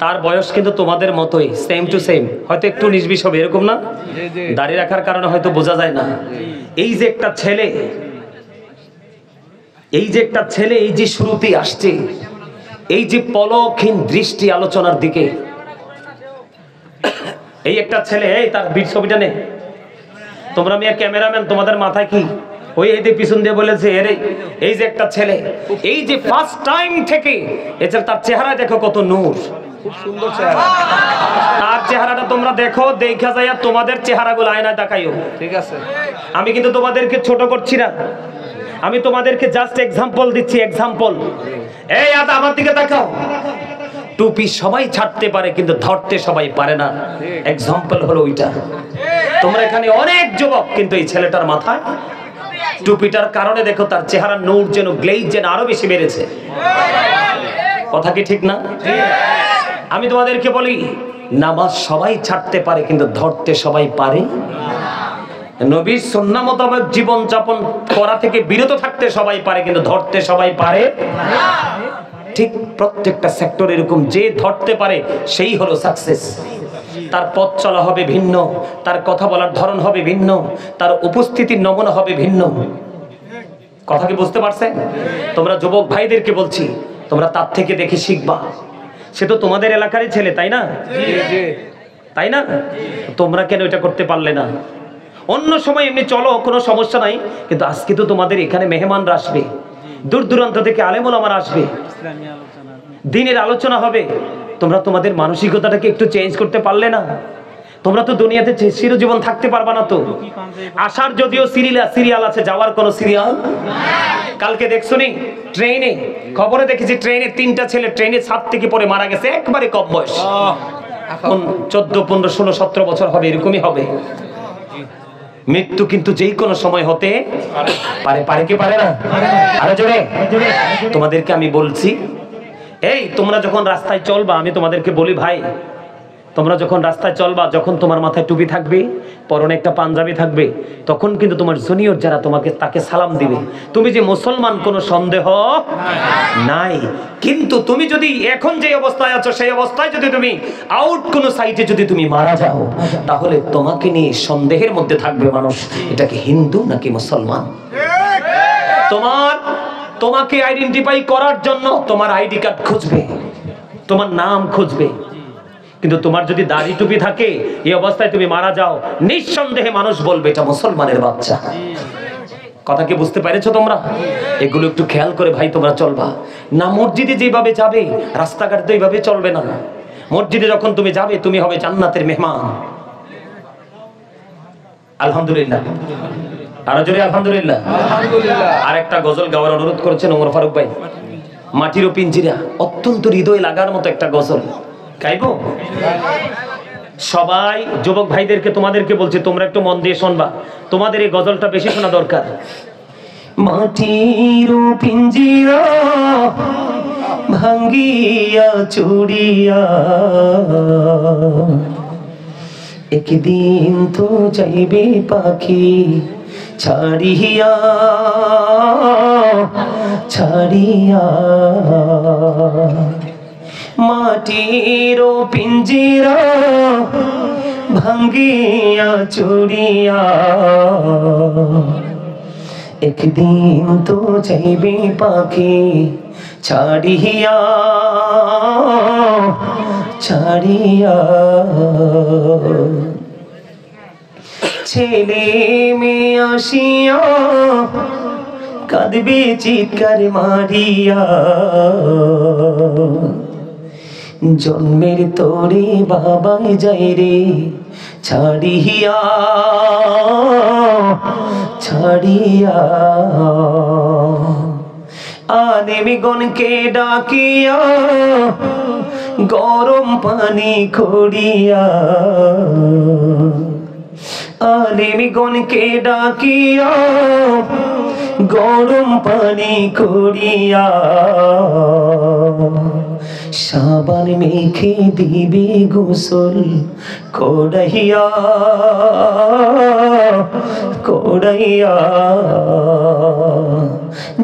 তার বয়স কিন্তু তোমাদের মতোই, সেম টু সেম, হয়তো একটু নির্বিষ হবে, এরকম না? দাড়ি রাখার কারণে হয়তো বোঝা যায় না। এই যে একটা ছেলে, এই যে শুরুতে আসছে, এই যে পলকহীন দৃষ্টি আলোচনার দিকে, এই একটা ছেলে, এই তার বীর ছবিটা নে। তোমরা মিয়া ক্যামেরাম্যান, তোমাদের মাথায় কি ওই এই যে পিছন দিয়ে বলেছে এর এই যে একটা ছেলে, এই যে ফার্স্ট টাইম থেকে এছাড়া তার চেহারা দেখো কত নূর, খুব সুন্দর চেহারা। তার চেহারাটা তোমরা দেখো, দেখা যায় তোমাদের চেহারাগুলো আয়নায় তাকাইও, ঠিক আছে? আমি কিন্তু তোমাদেরকে ছোট করছি না, আমি তোমাদেরকে জাস্ট এক্সাম্পল দিচ্ছি, এক্সাম্পল। এই আদা আমার দিকে তাকাও। টুপি সবাই ছাড়তে পারে কিন্তু ধরতে সবাই পারে না, এক্সাম্পল হলো ওইটা। তোমরা এখানে অনেক যুবক, কিন্তু এই ছেলেটার মাথায় টুপিটার কারণে দেখো তার চেহারা নূর যেন, গ্লেজ যেন আরো বেশি বেড়েছে। কথা কি ঠিক না? আমি তোমাদেরকে বলি, নামাজ সবাই ছাড়তে পারে কিন্তু ধরতে সবাই পারে। নবীর সুন্নাহ মোতাবেক জীবন যাপন করা থেকে বিরত থাকতে সবাই পারে কিন্তু ধরতে সবাই পারে। ঠিক প্রত্যেকটা সেক্টর এরকম, যে ধরতে পারে সেই হলো সাকসেস। তার পথ চলা হবে ভিন্ন, তার কথা বলার ধরন হবে ভিন্ন, তার উপস্থিতির নমুনা হবে ভিন্ন। কথা কি বুঝতে পারছেন? তোমরা যুবক ভাইদেরকে বলছি, তোমরা তার থেকে দেখে শিখবা। সে তো তোমাদের এলাকারই ছেলে, তাই না? তাই না? তোমরা কেন এটা করতে পারলে না? অন্য সময় এমনি চলো, কোনো সমস্যা নাই, কিন্তু আজকে তো তোমাদের এখানে মেহমানরা আসবে, দূর দূরান্ত থেকে আলেম ওলামারা আসবে, দিনের আলোচনা হবে। তোমরা তোমাদের মানসিকতাটাকে একটু চেঞ্জ করতে পারলে না? তোমরা তো দুনিয়াতে চিরজীবন থাকতে পারবা না তো। আসার যদিও সিরিয়াল আছে, যাওয়ার কোনো সিরিয়াল। কালকে দেখছো নি ট্রেনে, খবরে দেখেছি ট্রেনে 3টা ছেলে ট্রেনে ছাদ থেকে পড়ে মারা গেছে, একবারে কম বয়স, এখন 14, 15, 16, 17 বছর হবে, এরকমই হবে। মৃত্যু কিন্তু যেই কোনো সময় হতে পারে, পারে কি পারে না? আরো জোরে। তোমাদেরকে আমি বলছি, এই তোমরা যখন রাস্তায় চলবা, আমি তোমাদেরকে বলি ভাই, তোমরা যখন রাস্তায় চলবা, যখন তোমার মাথায় টুপি থাকবে, পরনে একটা পাঞ্জাবি থাকবে, তখন কিন্তু তোমার জুনিয়র যারা তোমাকে তাকে সালাম দিবে। তুমি যে মুসলমান কোনো সন্দেহ নাই। কিন্তু তুমি যদি এখন যে অবস্থায় আছো সেই অবস্থায় যদি তুমি আউট কোনো সাইডে যদি তুমি মারা যাও, তাহলে তোমাকে নিয়ে সন্দেহের মধ্যে থাকবে মানুষ, এটা কি হিন্দু নাকি মুসলমান। তোমাকে আইডেন্টিফাই করার জন্য তোমার আইডি কার্ড খুঁজবে, তোমার নাম খুঁজবে। কিন্তু তোমার যদি দাড়ি টুপি থাকে, এই অবস্থায় তুমি মারা যাও, নিঃসন্দেহে মানুষ বলবে এটা মুসলমানের বাচ্চা। কথা কি বুঝতে পেরেছো তোমরা? এগুলো একটু খেয়াল করে ভাই তোমরা চলবা। না মসজিদে যেভাবে যাবে, রাস্তাঘাটে তো এইভাবে চলবে না। মসজিদে যখন তুমি যাবে, তুমি হবে জান্নাতের মেহমান। আলহামদুলিল্লাহ, আরো জোরে আলহামদুলিল্লাহ। আর একটা গজল গাওয়ার অনুরোধ করেছেন ওমর ফারুক ভাই, মাটির পিঞ্জিরা, অত্যন্ত হৃদয় লাগার মতো একটা গজল গাইবো। সবাই যুবক ভাইদেরকে তোমাদেরকে বলছি, তোমরা একটু মন দিয়ে শুনবা, তোমাদের এই গজলটা বেশি শোনা দরকার। মাটির পিঞ্জিরা ভাঙ্গিয়া চুড়িয়া, একদিন তো যাইবে পাখি ছাড়িয়া ছাড়িয়া। মাটির পিঞ্জিরা ভাঙ্গিয়া চুড়িয়া, একদিন তো যাইবে পাখি ছাড়িয়া ছাড়িয়া ছেলে মেয়ে আসিয়া কাঁদবে চিৎকার মারিয়া জন্মের তোরে বাবাই যাই রে ছাড়িয়া ছাড়িয়া আলেমগণকে ডাকিয়া গরম পানি করিয়া আলেমগণকে ডাকিয়া গরম পানি করিয়া সাবান মেখে দিবে গোসল করাইয়া করাইয়া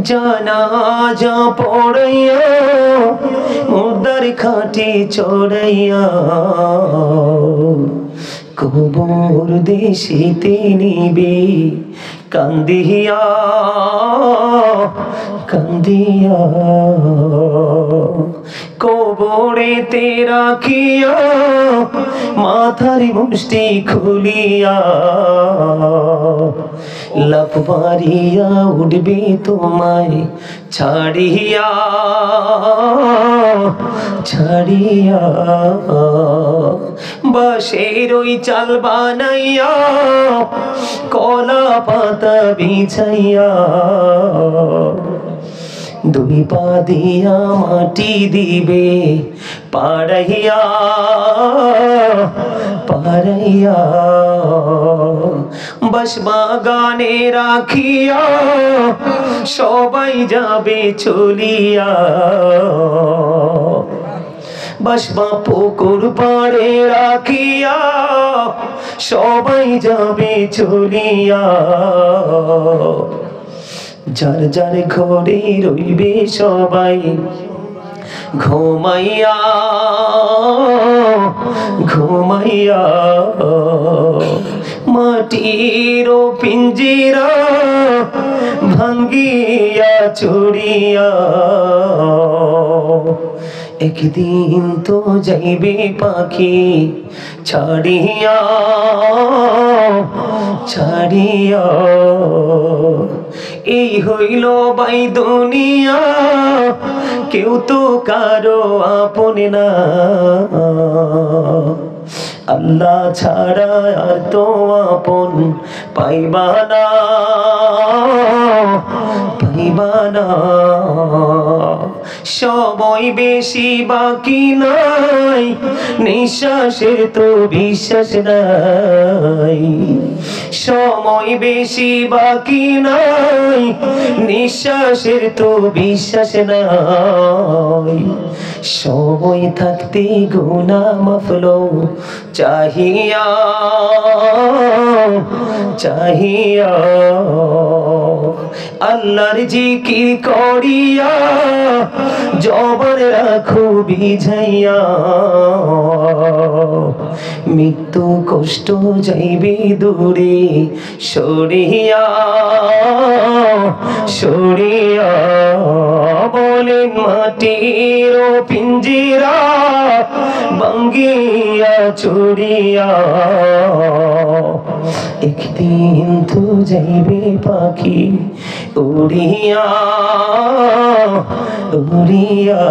জানাজা পড়াইয়া মুর্দার খাটে চড়াইয়া কবর দেশিতে নিবে কান্দিয়া কান্দিয়া কবরেতে রাখিয়া মাথার মুষ্টি খুলিয়া লাফ মারিয়া উঠবে তোমায় ছাড়িয়া ছাড়িয়া বাঁশের ওই চাল বানাইয়া কলা পাতা বিছাইয়া দুই পা দিয়া মাটি দিবে পাড়াইয়া পাড়াইয়া বাস বাগানে রাখিয়া সবাই যাবে চলিয়া বাসবা পুকুর পাড়ে রাখিয়া সবাই যাবে চলিয়া যার যার ঘরে রইবে সবাই ঘুমাইয়া ঘুমাইয়া মাটির পিঞ্জিরা ভাঙ্গিয়া চুরিয়া একদিন তো যাইবে পাখি ছাড়িয়া ছাড়িয়া এই হইল বাই দুনিয়া কেউ তো কারো আপন না আল্লাহ ছাড়া আর তো আপন পাইবা না পাইবা না সময় বেশি বাকি নাই নিঃশ্বাসের তো বিশ্বাস নাই সময় বেশি বাকি নাই নিঃশ্বাসের তো বিশ্বাস নাই সময় থাকতে গুনাহ মাফ লও চাহিয়া চাহিয়া আল্লাহর জিকির করিয়া জবান রাখো বিঝাইয়া মৃত্যু কষ্ট যাইবে দূরে সরিয়া সরিয়া বলেন মাটির পিঞ্জিরা ভাঙ্গিয়া চুরিয়া একদিন তো যাইবে পাখি উড়িয়া উড়িয়া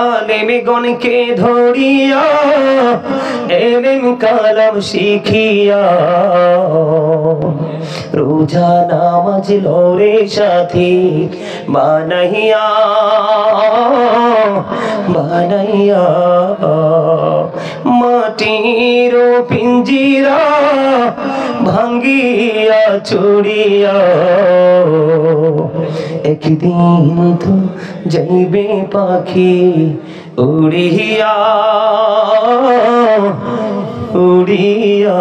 আলেমগণকে ধরিয়া এলেম কালাম শিখিয়া রোজা নামাজ লরে সাথী বানাইয়া বানাইয়া মাটির পিঞ্জিরা ভাঙ্গিয়া চুরিয়া একদিন তো যাইবে পাখি উড়িয়া উড়িয়া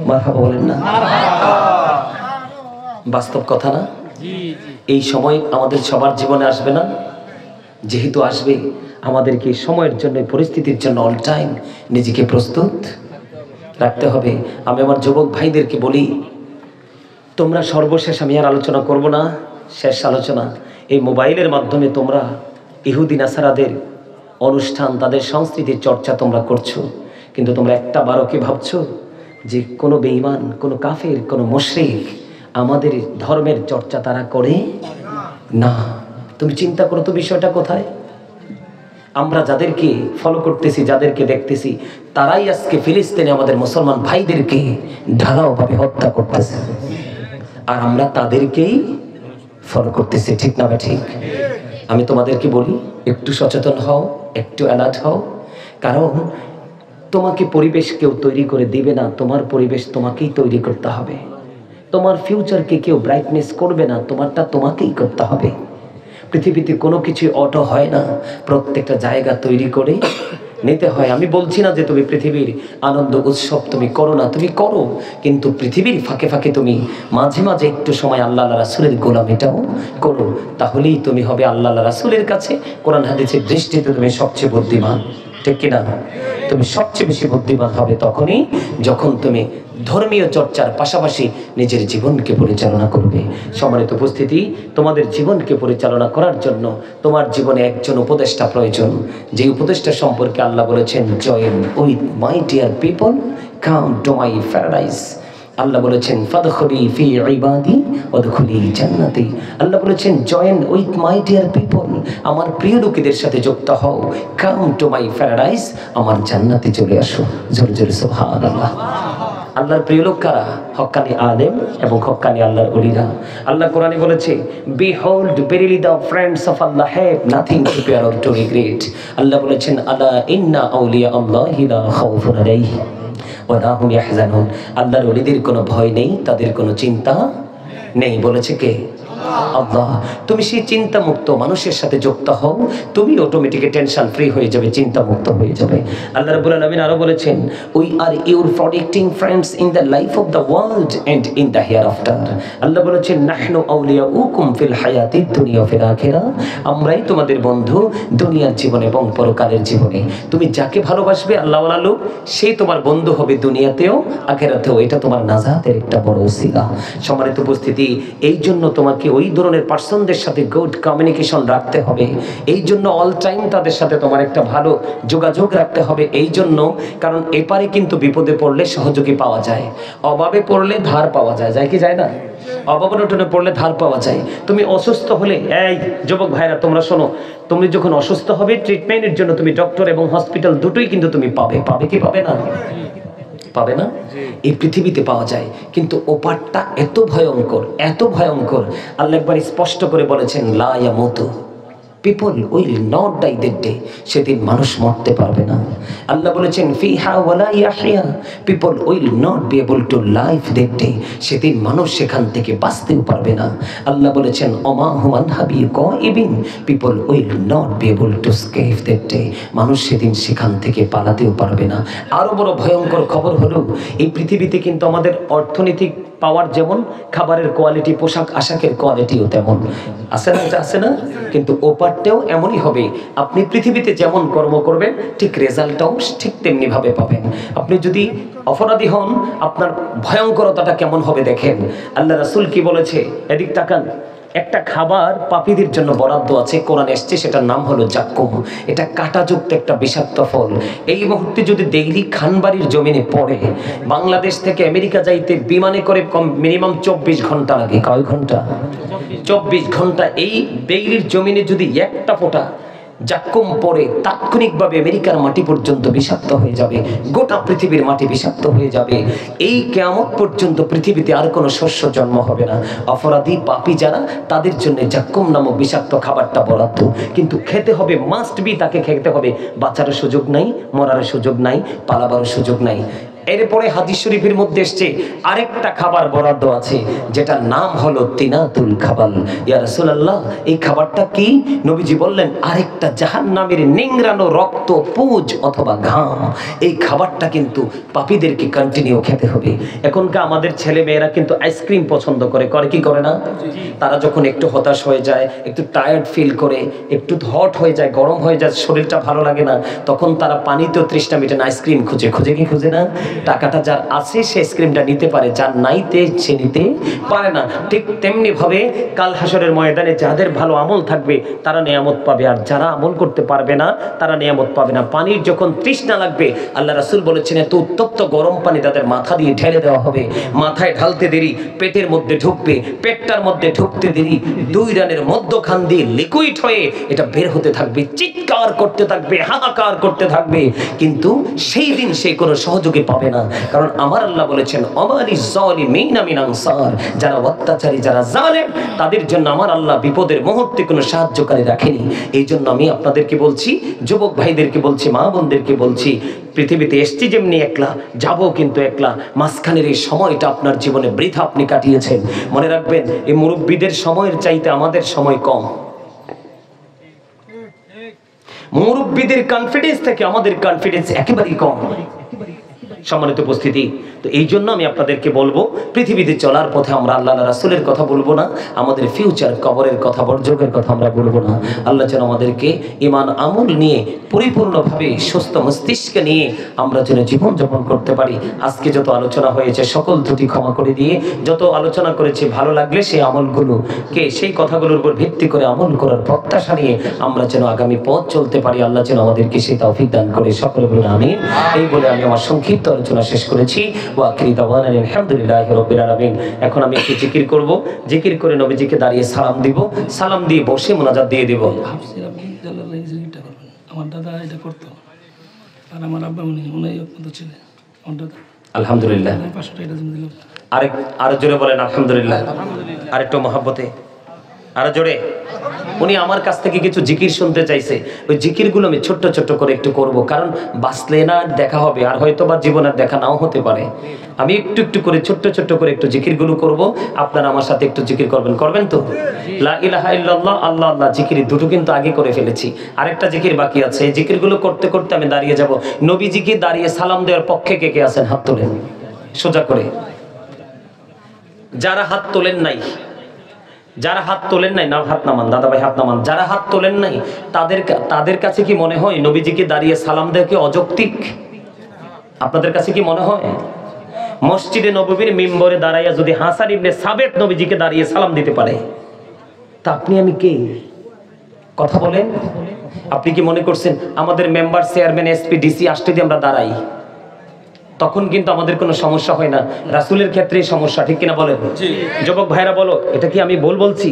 মারহাবা বলেন না বাস্তব কথা না এই সময় আমাদের সবার জীবনে আসবে না যেহেতু আসবে আমাদেরকে সময়ের জন্য পরিস্থিতির জন্য অল টাইম নিজেকে প্রস্তুত রাখতে হবে আমি আমার যুবক ভাইদেরকে বলি তোমরা সর্বশেষ আমি আর আলোচনা করব না শেষ আলোচনা, এই মোবাইলের মাধ্যমে তোমরা ইহুদি নাসারাদের অনুষ্ঠান, তাদের সংস্কৃতির চর্চা তোমরা করছো, কিন্তু তোমরা একটা বারও কি ভাবছো যে কোনো বেঈমান, কোনো কাফের, কোনো মুশরিক আমাদের ধর্মের চর্চা তারা করে না? তুমি চিন্তা করো তো বিষয়টা কোথায়। আমরা যাদেরকে ফলো করতেছি, যাদেরকে দেখতেছি, তারাই আজকে ফিলিস্তিনে আমাদের মুসলমান ভাইদেরকে ঢালাওভাবে হত্যা করতেছে, আর আমরা তাদেরকেই ফলো করতেছি। ঠিক না ঠিক? আমি তোমাদেরকে বলি, একটু সচেতন হও, একটু অ্যালার্ট হও, কারণ তোমাকে পরিবেশ কেউ তৈরি করে দিবে না, তোমার পরিবেশ তোমাকেই তৈরি করতে হবে। তোমার ফিউচারকে কেউ ব্রাইটনেস করবে না, তোমারটা তোমাকেই করতে হবে। পৃথিবীতে কোনো কিছু অটো হয় না, প্রত্যেকটা জায়গা তৈরি করে নিতে হয়। আমি বলছি না যে তুমি পৃথিবীর আনন্দ উৎসব তুমি করো না, তুমি করো, কিন্তু পৃথিবীর ফাঁকে ফাঁকে তুমি মাঝে মাঝে একটু সময় আল্লাহ রাসূলের গোলামিটাও করো, তাহলেই তুমি হবে আল্লাহ রাসূলের কাছে কোরআন হাদিসের দৃষ্টিতে তুমি সবচেয়ে বুদ্ধিমান। ঠিক কিনা? তুমি সবচেয়ে বেশি বুদ্ধিমান হবে তখনই যখন তুমি ধর্মীয় চর্চার পাশাপাশি নিজের জীবনকে পরিচালনা করবে। সম্মানিত উপস্থিতি, তোমাদের জীবনকে পরিচালনা করার জন্য তোমার জীবনে একজন উপদেষ্টা প্রয়োজন, যে উপদেষ্টা সম্পর্কে আল্লাহ বলেছেন, join with my dear people, come to my paradise. Allah বলেছেন, ফাদখুলি ফি ইবাদি ওয়াদখুলি জান্নাতি। আল্লাহ বলেছেন, join with my dear people, আমার প্রিয় লোকেদের সাথে যুক্ত হও, কাম টু মাই প্যারাডাইস, আমার জান্নাতে চলে আসো। জোরে জোরে সুবহানাল্লাহ। আল্লাহর প্রিয় লোক কারা? হক্কানি আলেম এবং হক্কানি আল্লাহর ওলিরা। আল্লাহ কোরআনে বলেছে, behold verily the friends of Allah have nothing to fear or to regret. Allah বলেছেন, আলা ইন্না আউলিয়া আল্লাহি লা খাউফুন আলাইহিম ওয়া লা হুম ইয়াহজানুন। আল্লাহর ওলিদের কোনো ভয় নেই, তাদের কোনো চিন্তা নেই। বলেছে কে? আল্লাহ। তুমি সেই চিন্তা মুক্ত মানুষের সাথে যুক্ত হও, তুমি অটোমেটিক টেনশন ফ্রি হয়ে যাবে, চিন্তা মুক্ত হয়ে যাবে। আল্লাহ রাব্বুল আলামিন আরো বলেছেন, we are your protecting friends in the life of the world and in the hereafter. Allah বলেছেন, নাহনু আউলিয়াউকুম ফিল হায়াতিদ দুনিয়া ফিল আখিরাহ। আমরাই তোমাদের বন্ধু দুনিয়ার জীবনে এবং পরকালের জীবনে। তুমি যাকে ভালোবাসবে আল্লাহওয়ালা লোক, সে তোমার বন্ধু হবে দুনিয়াতেও আখিরাতেও। এটা তোমার নাজাতের একটা বড় ওসিলা। সম্মানিত উপস্থিতি, এই জন্য তোমাকে ওই ধরনের পার্সনদের সাথে গুড কমিউনিকেশন রাখতে হবে। এই জন্য অল টাইম তাদের সাথে তোমার একটা ভালো যোগাযোগ রাখতে হবে। এই জন্য, কারণ এপারে কিন্তু বিপদে পড়লে সহযোগী পাওয়া যায়, অভাবে পড়লে ধার পাওয়া যায়। যায় কি যায় না? অভাবনটনে পড়লে ধার পাওয়া যায়। তুমি অসুস্থ হলে, এই যুবক ভাইরা তোমরা শোনো, তুমি যখন অসুস্থ হবে ট্রিটমেন্টের জন্য তুমি ডক্টর এবং হসপিটাল দুটোই কিন্তু তুমি পাবে। পাবে কি পাবে না? পাবে না? এই পৃথিবীতে পাওয়া যায়, কিন্তু ওপারটা এত ভয়ঙ্কর, এত ভয়ঙ্কর। আল্লাহ একবার স্পষ্ট করে বলেছেন, লা ইয়ামুতু, people will not die that day. সেদিন মানুষ মরতে পারবে না। আল্লাহ বলেছেন, ফিহা ওয়ালা ইয়াহইয়া, people will not be able to live that day. সেদিন মানুষ সেখান থেকে বাঁচতেও পারবে না। আল্লাহ বলেছেন, ওমা হুমান হাবি গায়িবিন, people will not be able to escape that day. মানুষ সেদিন সেখান থেকে পালাতেও পারবে না। আরো বড় ভয়ঙ্কর খবর হলো, এই পৃথিবীতে কিন্তু আমাদের অর্থনৈতিক পাওয়ার যেমন, খাবারের কোয়ালিটি, পোশাক আশাকের কোয়ালিটিও তেমন আছে না? আছে না? কিন্তু ওপারটাও এমনই হবে। আপনি পৃথিবীতে যেমন কর্ম করবেন, ঠিক রেজাল্টটাও ঠিক তেমনি ভাবে পাবেন। আপনি যদি অপরাধী হন, আপনার ভয়ঙ্করতাটা কেমন হবে দেখেন। আল্লাহ রাসূল কি বলেছে, এদিক তাকান। একটা খাবার পাপীদের জন্য বরাদ্দ আছে, কোরআন এসছে, সেটার নাম হলো জাক্কুম। এটা কাঁটাযুক্ত একটা বিষাক্ত ফল। এই মুহূর্তে যদি ডেইলি খানবাড়ির জমিনে পড়ে, বাংলাদেশ থেকে আমেরিকা যাইতে বিমানে করে মিনিমাম 24 ঘন্টা লাগে। কয় ঘন্টা? 24 ঘন্টা। এই ডেইলির জমিনে যদি একটা ফোঁটা জাক্কুম পড়ে, তাৎক্ষণিকভাবে আমেরিকার মাটি পর্যন্ত বিষাক্ত হয়ে যাবে, গোটা পৃথিবীর মাটি বিষাক্ত হয়ে যাবে। এই কিয়ামত পর্যন্ত পৃথিবীতে আর কোনো শস্য জন্ম হবে না। অপরাধী পাপী যারা, তাদের জন্য জাক্কুম নামক বিষাক্ত খাবারটা বরাদ্দ। কিন্তু খেতে হবে, মাস্ট বি, তাকে খেতে হবে। বাঁচারও সুযোগ নাই, মরার সুযোগ নাই, পালাবারও সুযোগ নাই। এরপরে হাদিস শরীফের মধ্যে এসছে আরেকটা খাবার বরাদ্দ আছে, যেটার নাম হলো তিনাতুল খাবাল। ইয়া রাসূলুল্লাহ, এই খাবারটা কি? নবীজি বললেন, আরেকটা জাহান্নামের নিংড়ানো রক্ত, পুজ অথবা ঘাম। এই খাবারটা কিন্তু পাপীদেরকে কন্টিনিউ খেতে হবে। এখনকার আমাদের ছেলে মেয়েরা কিন্তু আইসক্রিম পছন্দ করে, করে কি করে না? তারা যখন একটু হতাশ হয়ে যায়, একটু টায়ার্ড ফিল করে, একটু হট হয়ে যায়, গরম হয়ে যায়, শরীরটা ভালো লাগে না, তখন তারা পানিতেও তৃষ্ণা মেটে না, আইসক্রিম খুঁজে। খুঁজে কি খুঁজে না? টাকাটা যার আছে সে আইসক্রিমটা নিতে পারে, যার নাইতে সে নিতে পারে না। ঠিক তেমনি ভাবে কাল হাসরের ময়দানে যাদের ভালো আমল থাকবে তারা নিয়ামত পাবে, আর যারা আমল করতে পারবে না তারা নিয়ামত পাবে না। পানির যখন তৃষ্ণা লাগবে, আল্লাহ রাসূল বলেছেন এত উত্তপ্ত গরম পানি তাদের মাথা দিয়ে ঢেলে দেওয়া হবে। মাথায় ঢালতে দেরি পেটের মধ্যে ঢুকবে, পেটটার মধ্যে ঢুকতে দেরি 2 রানের মধ্যখান দিয়ে লিকুইড হয়ে এটা বের হতে থাকবে, চিৎকার করতে থাকবে, হাহাকার করতে থাকবে। কিন্তু সেই দিন সে কোনো সহযোগী পাবে না, কারণ আমার আল্লাহ বলেছেন আমালিজ জালিমিনা মিন আনসার, যারা অত্যাচারী, যারা জালেম, তাদের জন্য আমার আল্লাহ বিপদের মুহূর্তে কোনো সাহায্যকারী রাখেনি। এই জন্য আমি আপনাদেরকে বলছি, যুবক ভাইদেরকে বলছি, মা বোনদেরকে বলছি, পৃথিবীতে এসছি যেমনি একলা, যাবো কিন্তু একলা। মাঝখানের এই সময়টা আপনার জীবনে বৃথা আপনি কাটিয়েছেন। মনে রাখবেন এই মুরব্বীদের সময়ের চাইতে আমাদের সময় কম। মুরব্বীদের কনফিডেন্স থেকে আমাদের কনফিডেন্স একেবারেই কম। সম্মানিত উপস্থিতি, তো এই জন্য আমি আপনাদেরকে বলবো, পৃথিবীতে চলার পথে আমরা আল্লাহ রাসূলের কথা বলবো না, আমাদের ফিউচার কবরের কথা, বর্জকের কথা আমরা বলবো না। আল্লাহ যেন আমাদেরকে ঈমান আমল নিয়ে পরিপূর্ণভাবে সুস্থ মস্তিষ্ক নিয়ে আমরা যেন জীবন যাপন করতে পারি। আজকে যত আলোচনা হয়েছে সকল ত্রুটি ক্ষমা করে দিয়ে, যত আলোচনা করেছি ভালো লাগলে সেই আমলগুলোকে, সেই কথাগুলোর উপর ভিত্তি করে আমল করার প্রত্যাশা নিয়ে আমরা যেন আগামী পথ চলতে পারি। আল্লাহ যেন আমাদেরকে সেই তৌফিক দান করে। সকলে বলুন আমিন। এই বলে আমি আমার সংক্ষিপ্ত আলোচনা শেষ করেছি। ওয়াকিরি দাওয়ানা আলহামদুলিল্লাহি রাব্বিল আলামিন। এখন আমি একটু জিকির করব, জিকির করে নবীজিকে দাঁড়িয়ে সালাম দিব, সালাম দিয়ে বসে মুনাজাত দিয়ে দেব। আমার দাদা এটা করতো, আর আমার আব্বা উনি ছিলেন আমার দাদা। আলহামদুলিল্লাহ। 500 টাকা দিল। আরো জোরে বলেন আলহামদুলিল্লাহ। আরেকটু মহব্বতে, আরো জোরে। উনি আমার কাছ থেকে কিছু জিকির শুনতে চাইছে, ওই জিকিরগুলো আমি ছোট্ট ছোট্ট করে একটু করব, কারণ বাঁচলে না দেখা হবে, আর হয়তো বা জীবনের দেখা নাও হতে পারে। আমি একটু একটু করে ছোট্ট ছোট্ট করে একটু জিকিরগুলো করব, আপনারা আমার সাথে একটু জিকির করবেন। করবেন তো? লা ইলাহা ইল্লাল্লাহ, আল্লাহ আল্লাহ জিকির দুটো কিন্তু আগে করে ফেলেছি, আরেকটা জিকির বাকি আছে। এই জিকিরগুলো করতে করতে আমি দাঁড়িয়ে যাব। নবীজিকে দাঁড়িয়ে সালাম দেওয়ার পক্ষে কে কে আছেন হাত তোলেন সোজা করে। যারা হাত তোলেন নাই, যারা হাত তোলেন নাই না হাত নামান, দাদা ভাই হাত নামান। যারা হাত তোলেন নাই তাদের কাছে কি মনে হয় নবীজিকে দাঁড়িয়ে সালাম দেওয়া কি অযৌক্তিক? আপনাদের কাছে কি মনে হয় মসজিদে নববীর মিম্বরে দাঁড়াইয়া যদি হাসান ইবনে সাবিত নবীজিকে দাঁড়িয়ে সালাম দিতে পারে, তা আপনি আমি কে? কথা বলেন। আপনি কি মনে করছেন আমাদের মেম্বার, চেয়ারম্যান, এসপি, ডিসি আসতে দিয়ে আমরা দাঁড়াই? তখন কিন্তু আমাদের কোনো সমস্যা হয় না। রাসূলের ক্ষেত্রেই সমস্যা, ঠিক কিনা বলেন? যুবক ভাইরা বলো, এটা কি আমি বলছি?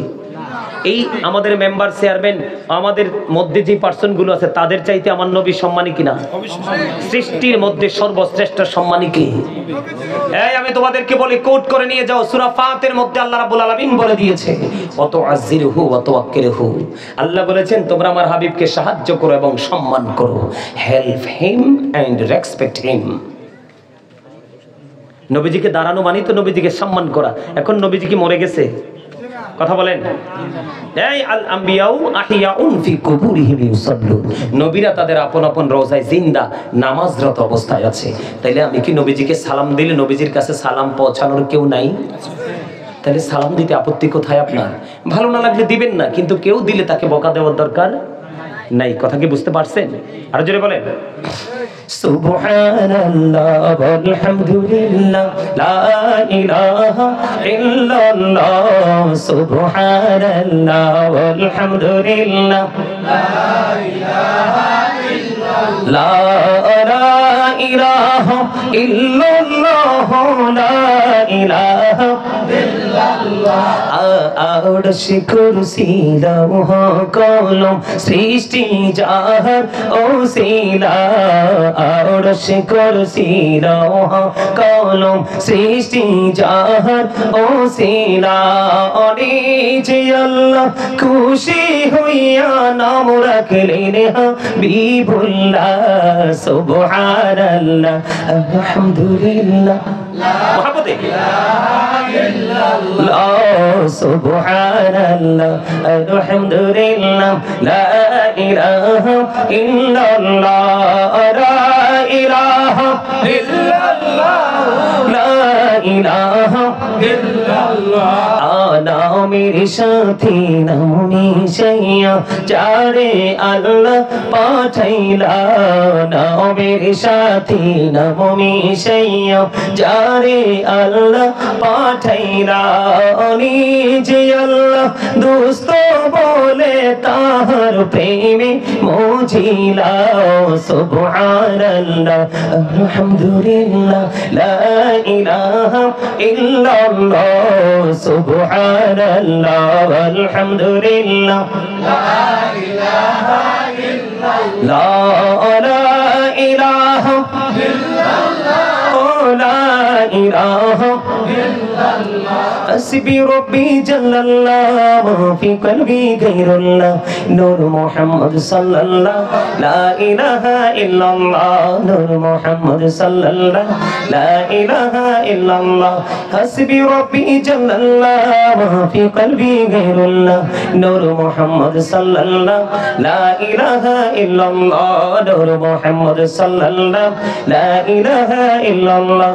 এই আমাদের মেম্বার, চেয়ারম্যান, আমাদের মধ্যে যে পার্সনগুলো আছে তাদের চাইতে আমার নবী সম্মানী কিনা? সৃষ্টির মধ্যে সর্বশ্রেষ্ঠ সম্মানী কে? এই আমি তোমাদেরকে বলি, কোট করে নিয়ে যাও, সূরা ফাতির মধ্যে আল্লাহ রাব্বুল আলামিন বলে দিয়েছে ওয়া তুআজ্জিরহু ওয়া তুওয়াক্কিরহু। আল্লাহ বলেছেন তোমরা আমার হাবিবকে সাহায্য করো এবং সম্মান করো। Help him and respect him. নবীজিকে দাঁড়ানো মানে তো নবীজিকে সম্মান করা। এখন নবীজি কি মরে গেছে? কথা বলেন। এই আল আম্বিয়াউ আহিয়াউন ফি কুবুরিহিম ইউসাল্লুন। নবীরা তাদের আপন আপন রওজায় জিন্দা নামাজরত অবস্থায় আছে। তাইলে আমি কি নবীজিকে সালাম দিলে নবীজির কাছে সালাম পৌঁছানোর কেউ নাই? তাহলে সালাম দিতে আপত্তি কোথায় আপনার? ভালো না লাগলে দিবেন না, কিন্তু কেউ দিলে তাকে বকা দেওয়ার দরকার নাই। কথা কি বুঝতে পারছেন? আর জোরে বলেন। সুবহানাল্লাহ ওয়ালহামদুলিল্লাহ লা ইলাহা ইল্লাল্লাহ। সুবহানাল্লাহ ওয়ালহামদুলিল্লাহ লা ইলাহা ইল্লাল্লাহ। লা ইলাহা ইল্লাল্লাহ লা ইলাহা ইল্লাল্লাহ। আরশ কুরসি লৌহ কলম সৃষ্টি যাহার ওসিলা। আরশ কুরসি লৌহ কলম সৃষ্টি যাহার ওসিলা। অনিজে আল্লাহ খুশি হইয়া নাম রাখলেন হাবিবুল্লাহ। সুবহানাল্লাহ আলহামদুলিল্লাহ মহব্বতে সুবহানাল্লাহ আলহামদুলিল্লাহ লা ইলাহা ইল্লাল্লাহ। লা ইলাহা ইল্লাল্লাহ লা ইলাহা ইল্লাল্লাহ। নামের সাথে নাম মিশাইয়া যারে আল্লাহ পাঠাইলা। নামের নবীর সাথী নাম মিশাইয়া যারে আল্লাহ পাঠাইলা নিজে আল্লাহ দোস্ত বলে তাহার প্রেমে মজিলা সুবহানাল্লাহ আলহামদুলিল্লাহ লা ইলাহা ইল্লাল্লাহ সুবহানাল্লাহ আলহামদুলিল্লাহ লা ইলাহা ইল্লাল্লাহ লা ইলাহা ইল্লাল্লাহ লা ইলাহা ইল্লাল্লাহ হাসবি রব্বি জাল্লাল্লাহ ফি কলবি গায়রুল্লাহ নূর মুহাম্মদ সাল্লাল্লাহ লা ইলাহা ইল্লাল্লাহ নূর মুহাম্মদ সাল্লাল্লাহ লা ইলাহা ইল্লাল্লাহ হাসবি রব্বি জাল্লাল্লাহ ফি কলবি গায়রুল্লাহ নূর মুহাম্মদ সাল্লাল্লাহ লা ইলাহা ইল্লাল্লাহ নূর মুহাম্মদ সাল্লাল্লাহ লা ইলাহা ইল্লাল্লাহ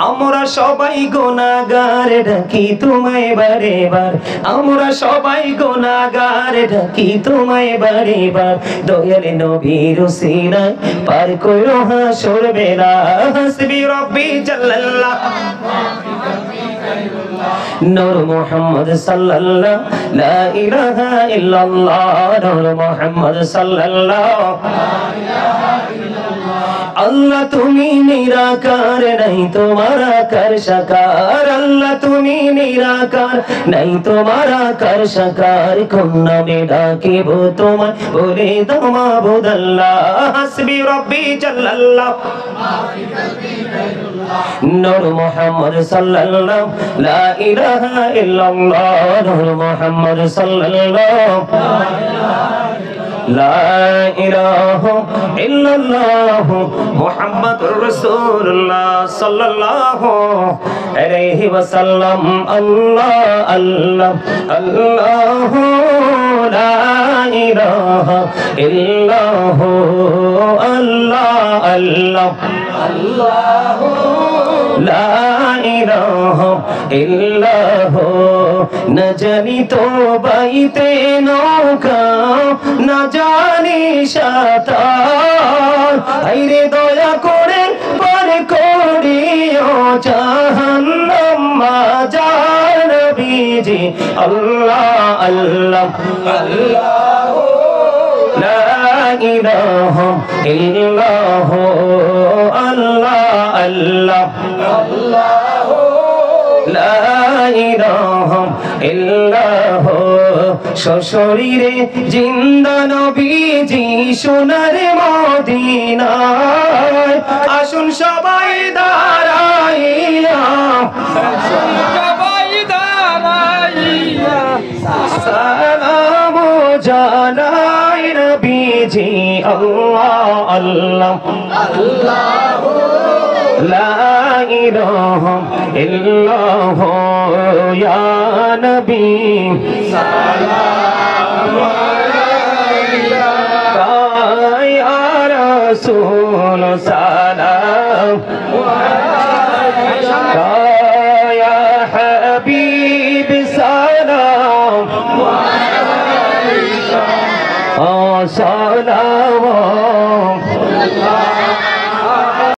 আমরা সবাই গুনাহগার ডাকি তোমায় বারে বার আমরা সবাই গুনাহগার ডাকি তোমায় বারে বার দয়াল নবীর উসিলায় পার করো হাসর বেলা হাসবি রব্বি জাল্লাল্লাহ নূর মুহাম্মদ সাল্লাল্লাহ লা ইলাহা ইল্লাল্লাহ নূর মুহাম্মদ সাল্লাল্লাহ আল্লাহ তুমি নিরাকার নাই তোমার আকার সাকার আল্লাহ তুমি নিরাকার নাই তোমার আকার সাকার কোন নামে ডাকিব তোমায় বলে দাও মাবুদ আল্লাহ হাসবি রব্বি জাল্লাল্লাহ নূর মুহাম্মদ সাল্লাল্লাহ লা ইলাহা ইল্লাল্লাহ নূর মুহাম্মদ সাল্লাল্লাহ لا إله إلا الله محمد رسول الله صلى الله عليه وسلم الله الله الله لا إله إلا هو الله الله الله لا إله إلا هو نجني توبيতে নৌকা না জানি সাঁতার আইরে দয়া করে পার করিও জাহান্নাম মাজার নবীজি আল্লাহ আল্লাহ আল্লাহ লা ইলাহা ইল্লাল্লাহ আল্লাহ আল্লাহ আল্লাহ লা ইলাহা ইল্লাল্লাহ সশরীরে জিন্দা নবীজি সোনার মদিনায় আসুন সবাই দাঁড়াইয়া সবাই দাঁড়াইয়া সালাম জানাই নবীজি আল্লাহ আল্লাহ আল্লাহ لا إله إلا هو يا نبي سلام عليك يا رسول سلام عليك يا حبيب سلام عليك سلام